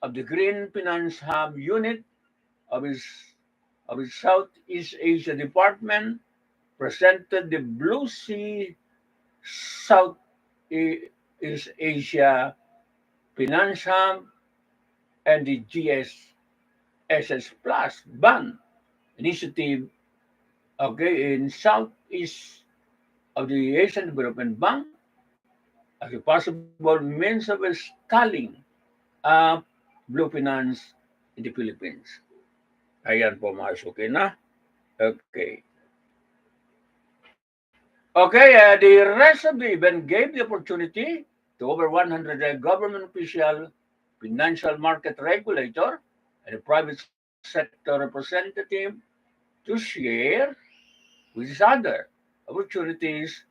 of the Green Finance Hub Unit of his Southeast Asia Department, presented the Blue Sea East Asia Finance Hub and the GSSS Plus Bond Initiative, okay, in Southeast of the Asian Development Bank as a possible means of scaling up blue finance in the Philippines. Ayan po mga suki na. Okay. Okay, the rest of the event gave the opportunity to over 100 government official, financial market regulator, and a private sector representative to share with each other opportunities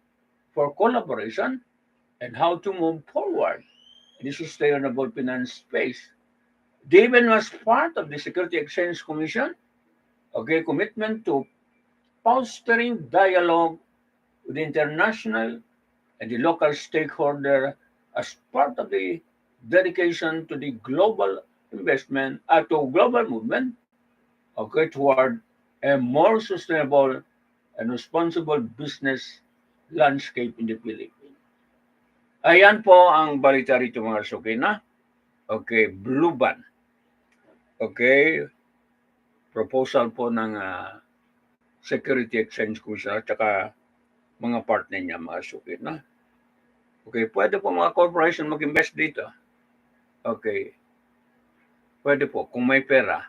for collaboration and how to move forward in the sustainable finance space. The event was part of the Security Exchange Commission, okay, commitment to fostering dialogue with the international and the local stakeholder as part of the dedication to the global investment, to global movement, okay, toward a more sustainable and responsible business landscape in the Philippines. Ayan po ang balita rito mga suki na. Okay, Blue Band. Okay, proposal po ng Security Exchange Commission at saka mga partner niya mga suki na. Okay, pwede po mga corporation mag-invest dito. Okay, pwede po kung may pera.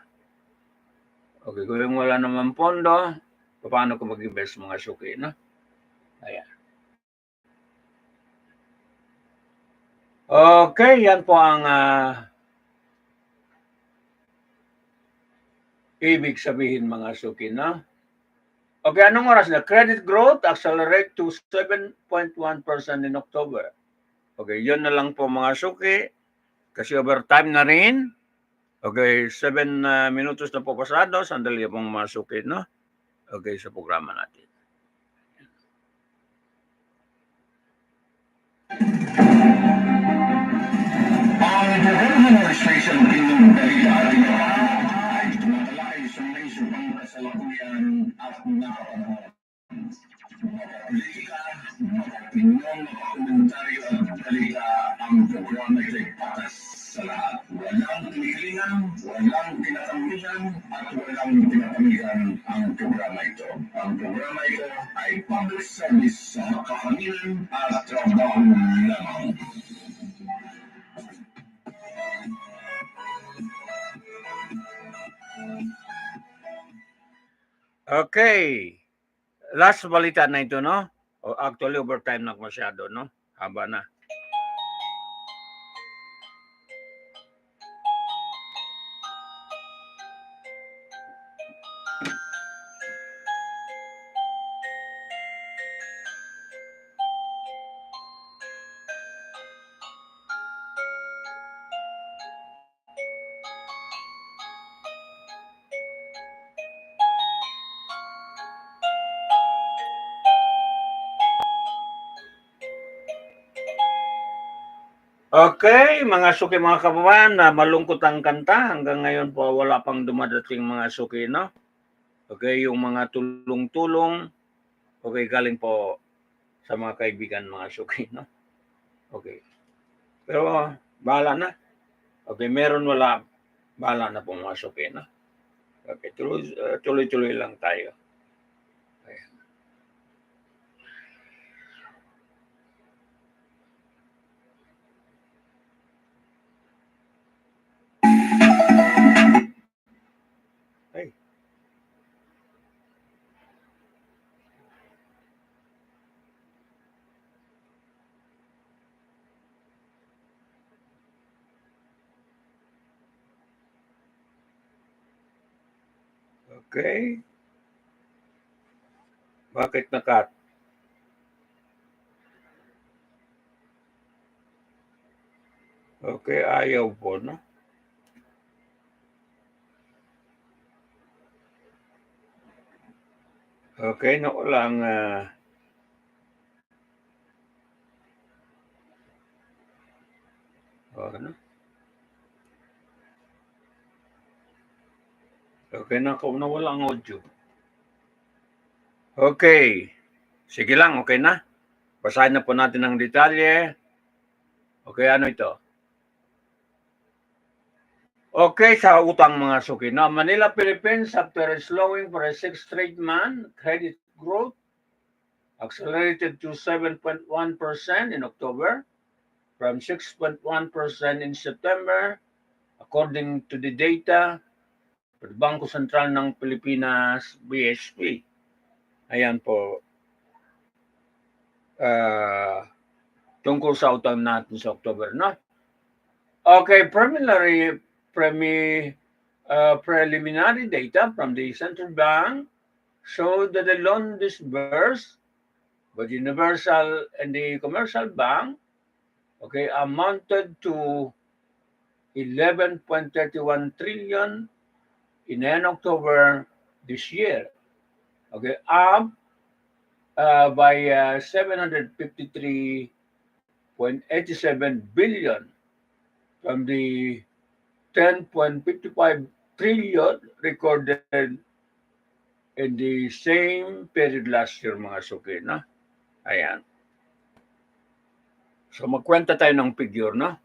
Okay, kung wala naman pondo, paano ko mag-invest mga suki na? Ayan. Okay, yan po ang ibig sabihin mga suki na. Okay, anong oras na? Credit growth accelerate to 7.1% in October. Okay, yun na lang po mga suki. Kasi overtime na rin. Okay, 7 minutos na po pasado. Sandali pong mga suki, no? Okay, sa programa natin. Ang Bureau Administration ng Dalila ay tumatalakay sa may subang kasalukuyan at nakapanahon. Politika, opinyon, komentaryo at balita ang programa ito'y patas sa lahat. Walang kinikilingan, walang kinakampihan, at walang pinapamigan ang programa ito. Ang programa ito ay public service sa makakamilan at trabaho lamang. Okay. Last balita na ito, no? Actually, overtime na masyado, no? Haba na. Okay, mga suki, mga kababayan, na malungkot ang kanta. Hanggang ngayon po wala pang dumadating mga suki, no? Okay, yung mga tulong-tulong, okay, galing po sa mga kaibigan mga suki, no? Okay. Pero bahala na. Okay, meron wala, bahala na po mga suki, no? Okay, tuloy-tuloy lang tayo. Okay. Bakit nakat? Okay, ayaw po, no? Okay, nakulang ano? Okay, nawala ang audio. Okay. Sige lang, okay na. Basahin na po natin ang detalye. Okay, ano ito? Okay, sa utang mga suki. Now, Manila, Philippines, after slowing for a sixth straight month, credit growth accelerated to 7.1% in October from 6.1% in September, according to the data ng Bangko Sentral ng Pilipinas, BSP. Ayan po. Tungkol sa utang natin sa October, no? Okay, preliminary data from the central bank showed that the loan disbursed by the universal and the commercial bank, okay, amounted to 11.31 trillion in end October this year. Okay, up by 753.87 billion from the 10.55 trillion recorded in the same period last year, mga suki, no? Ayan. So, magkwenta tayo ng figure, no?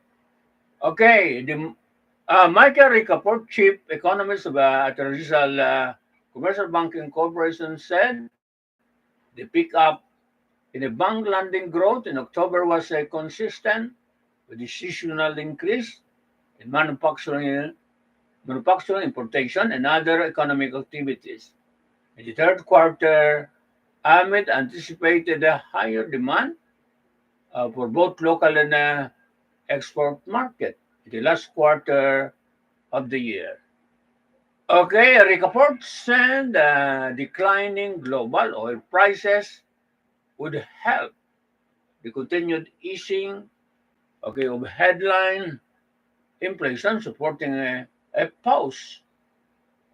Okay, Michael Ricaport, Chief Economist of at the Rizal Commercial Banking Corporation, said the pickup in the bank lending growth in October was consistent with the seasonal increase in manufacturing, importation, and other economic activities. In the third quarter, amid anticipated higher demand for both local and export market in the last quarter of the year. Okay, Ricaport said declining global oil prices would help the continued easing, okay, of headline inflation, supporting a pause,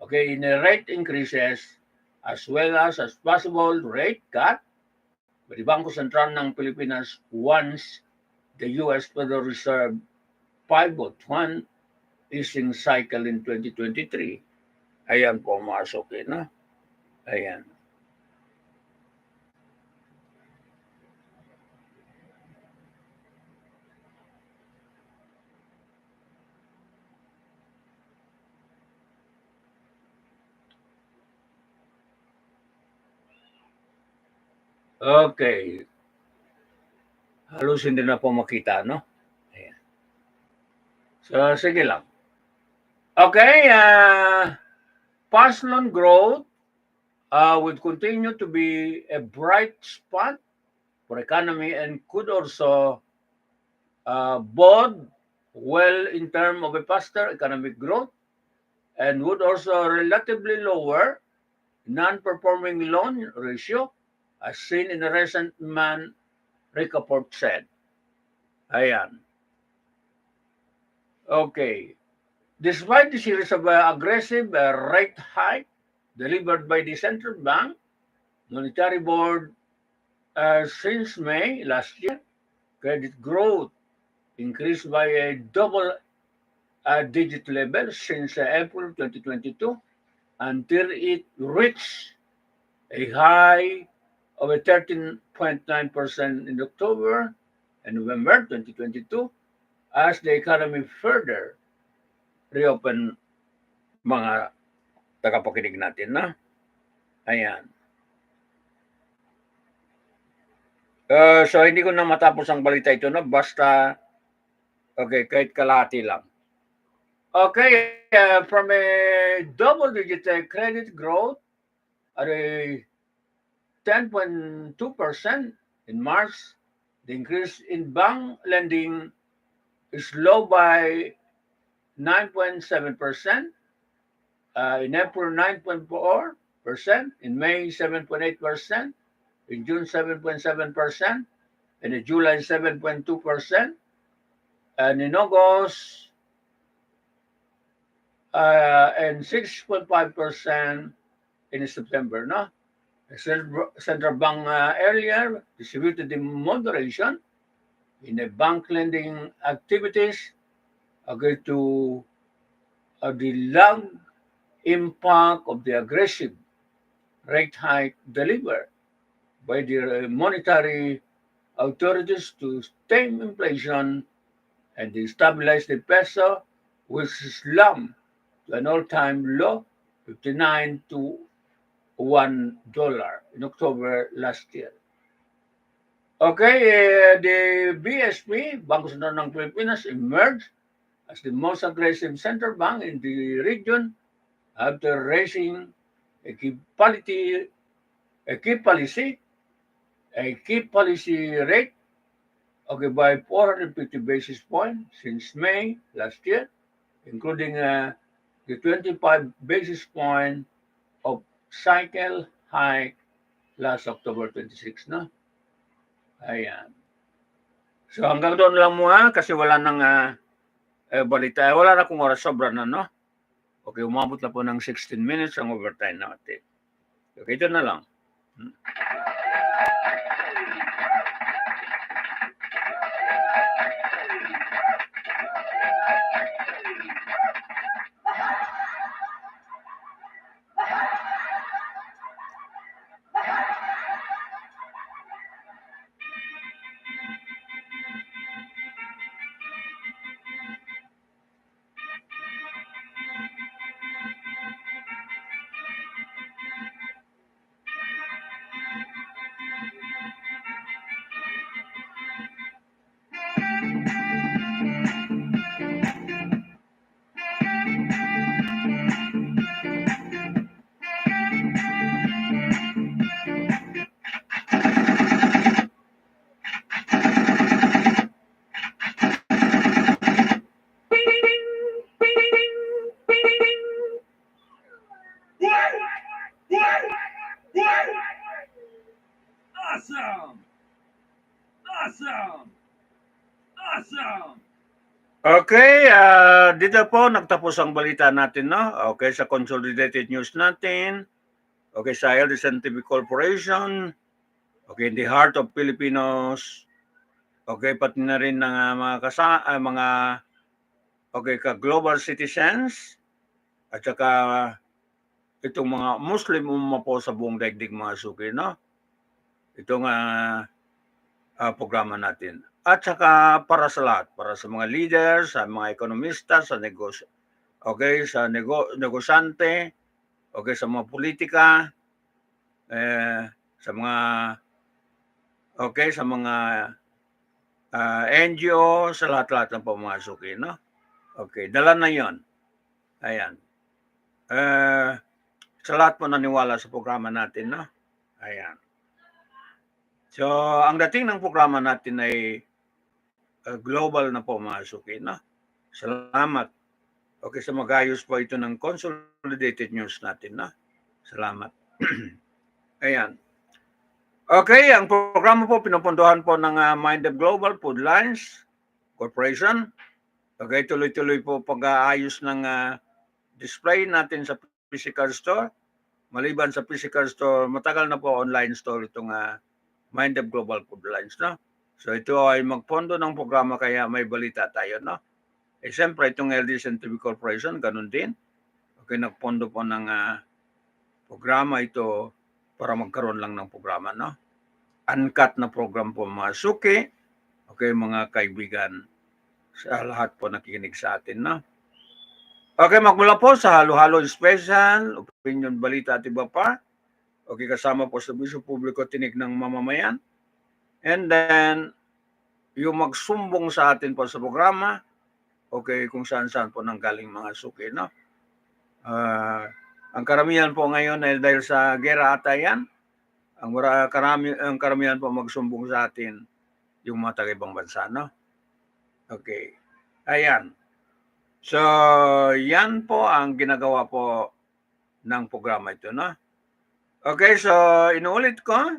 okay, in the rate increases as well as possible rate cut by the Bangko Sentral ng Pilipinas once the U.S. Federal Reserve pivot one easing cycle in 2023. Ayan po, masok na. Ayan. Okay. Halos hindi na po makita, no? Ayan. So, sige lang. Okay, past loan growth would continue to be a bright spot for economy and could also bode well in terms of a faster economic growth and would also relatively lower non-performing loan ratio as seen in the recent month, Ricaport said. Ayan. Okay. Despite the series of aggressive rate hike delivered by the central bank, monetary board since May last year, credit growth increased by a double-digit level since April 2022 until it reached a high of a 13.9% in October and November 2022 as the economy further reopen, mga tagapakinig natin, na? Ayan. So, hindi ko na matapos ang balita ito, no? Basta, okay, kahit kalahati lang. Okay, from a double-digit credit growth at a 10.2% in March, the increase in bank lending is low by 9.7%, in April 9.4%, in May 7.8%, in June 7.7%, and in July 7.2%, and in August and 6.5% in September, no? The central bank earlier distributed the moderation in the bank lending activities again to the lag impact of the aggressive rate hike delivered by the monetary authorities to tame inflation and they stabilized the peso, which slumped to an all-time low, 59 to $1 in October last year. Okay, the BSP, Bangko Sentral ng Pilipinas, emerged as the most aggressive central bank in the region after raising a key policy rate, okay, by 450 basis points since May last year, including the 25 basis point of cycle hike last October 26, no? Ayan. So hanggang doon lang muna kasi wala nang balita. Wala na kung oras, sobra na, no? Okay, umabot na po ng 16 minutes ang overtime natin. Okay, ito na lang. Okay, dito po nagtapos ang balita natin, no? Okay, sa Consolidated News natin. Okay, sa ADLSNTV Corporation. Okay, in the heart of Filipinos. Okay, pati na rin ng mga okay, ka-global citizens. At saka itong mga Muslim po sa buong daigdig, mga suki, no? Itong programa natin. At saka para sa lahat, para sa mga leaders, sa mga ekonomista, sa negosyo, okay, sa negosyante, okay, sa mga politika, sa mga okay, sa mga NGO, sa lahat-lahat ng pamasukin, no? Okay, dala na 'yon. Ayan. Sa lahat po naniwala sa programa natin, no? Ayan. So, ang dating ng programa natin ay global na po, mga suki, no? Salamat. Okay, sa mag-ayos po ito ng Consolidated News natin, no? Salamat. Ayan. Okay, ang programa po pinupunduhan po ng Minded Global Food Lines Corporation. Okay, tuloy-tuloy po pag-aayos ng display natin sa physical store. Maliban sa physical store, matagal na po online store itong Minded Global Food Lines, no? So ito ay magpondo ng programa kaya may balita tayo, no? Eh siyempre itong ADLSNTV Corporation, ganun din. Okay, nagpondo po ng programa ito para magkaroon lang ng programa, no? Uncut na program po, mga suki. Okay, mga kaibigan, sa lahat po nakikinig sa atin, no? Okay, magmula po sa halo-halo special, opinion, balita at iba pa. Okay, kasama po sa Bisyo Publiko, tinig ng mamamayan. And then, yung magsumbong sa atin po sa programa, okay, kung saan-saan po nanggaling mga suki, no? Ang karamihan po ngayon ay dahil sa gera ata yan, ang karamihan po magsumbong sa atin yung mga taga-ibang bansa, no? Okay. Ayan. So, yan po ang ginagawa po ng programa ito, no? Okay, so inuulit ko.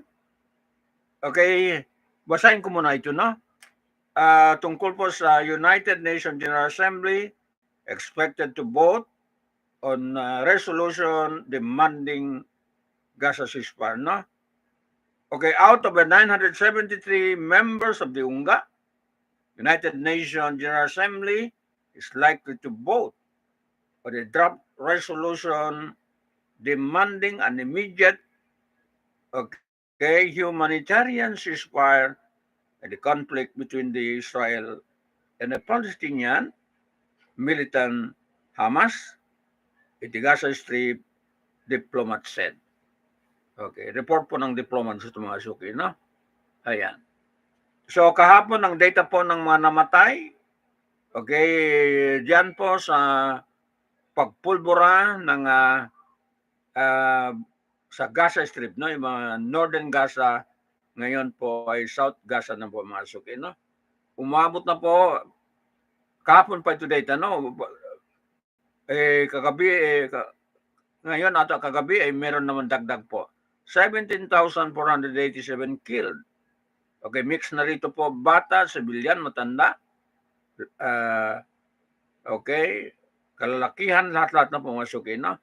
Okay, basahin ko muna ito, no? Tungkol po sa United Nations General Assembly expected to vote on resolution demanding Gaza ceasefire, no? Okay, out of the 973 members of the UNGA, United Nations General Assembly is likely to vote on a draft resolution demanding an immediate, okay, humanitarian ceasefire in the conflict between the Israel and a Palestinian militant Hamas in the Gaza Strip, diplomat said. Okay, report po ng diplomat sa mga suki, no? Ayan. So, kahapon ang data po ng mga namatay, okay, diyan po sa pagpulbura ng sa Gaza Strip, no? Yung mga Northern Gaza, ngayon po ay South Gaza na po mga suki, no? Umabot na po, kahapon pa ito data, no? Kagabi, ngayon at kagabi ay meron naman dagdag po. 17,487 killed. Okay, mix na rito po bata, civilian, matanda. Okay, kalalakihan, lahat-lahat na po mga suki, no?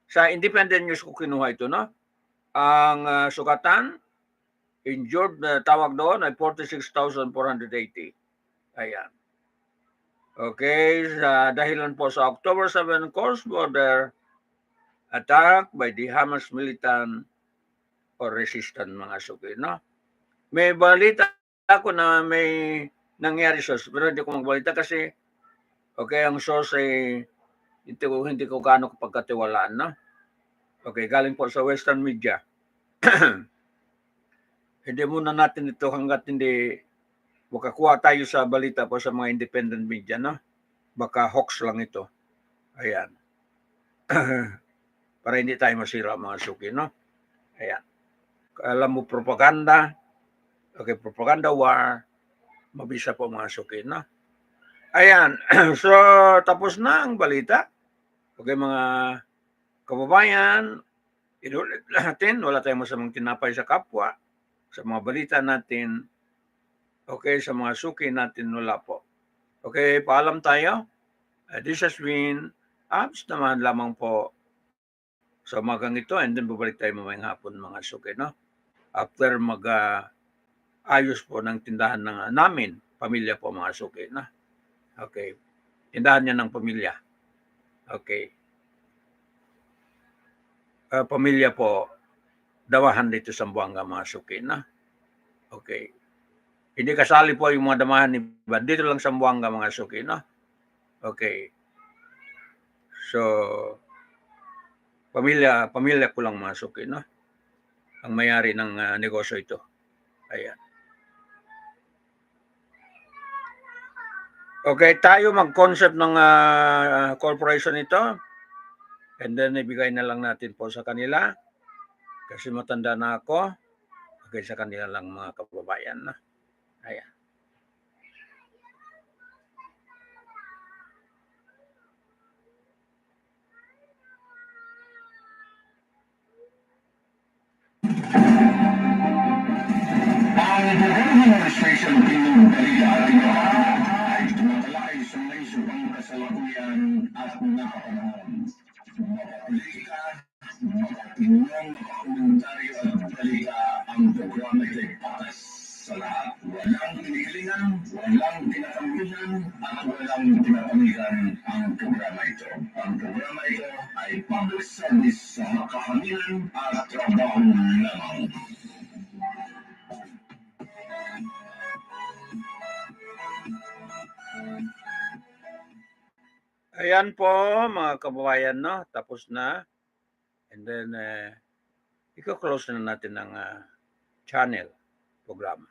Sa independent news ko kinuha ito, no? Ang sugatan, injured na tawag doon ay 46,480. Ayan. Okay, sa dahilan po sa October 7 cross-border attack by the Hamas militant or resistant mga suki, no? May balita ako na may nangyari source, pero hindi ko magbalita kasi okay, ang source ay hindi ko gaano pagkatiwalaan, no? Okay, galing po sa Western media. Hindi muna natin ito hanggat hindi makakuha tayo sa balita po sa mga independent media, no? Baka hoax lang ito. Ayan. Para hindi tayo masira mga suki, no? Ayan. Alam mo, propaganda. Okay, propaganda war. Mabisa po mga suki, no? Ayan. So, tapos na ang balita. Okay, mga kababayan, inulit natin, wala tayong masamang tinapay sa kapwa. Sa mga balita natin, okay, sa mga suki natin, wala po. Okay, paalam tayo. This has been Abs naman lamang po sa umagang ito, and then babalik tayo mamayang hapon mga suki, no? After ayos po ng tindahan ng namin, pamilya po mga suki, no? Okay. Tindahan niya ng pamilya. Okay. Pamilya po, dawahan dito sa Buanga mga suki, no? Okay. Hindi kasali po yung mga damahan ni iba. Dito lang sa Buanga mga suki, no? Okay. So, pamilya ko lang mga suki, no? Ang mayari ng negosyo ito. Ayan. Okay, tayo mag-concept ng corporation ito. And then, ibigay na lang natin po sa kanila. Kasi matanda na ako. Okay, sa kanila lang mga kababayan, no? Ayan. Ang Bureau Administration ng Dalila ay tumatalakay sa may subang kasalukuyan at nakapanahon. Mga politika, mga opinyon, komentaryo at balita, ang programa ay patas sa lahat. Walang pinigilingan, walang tinatanggihan, at walang tinatanggihan ang programa ito. Ang programa ito ay public service sa makakamilan at trabaho lamang. Ayan po mga kababayan, no? Tapos na. And then, i-close na natin ang channel programa.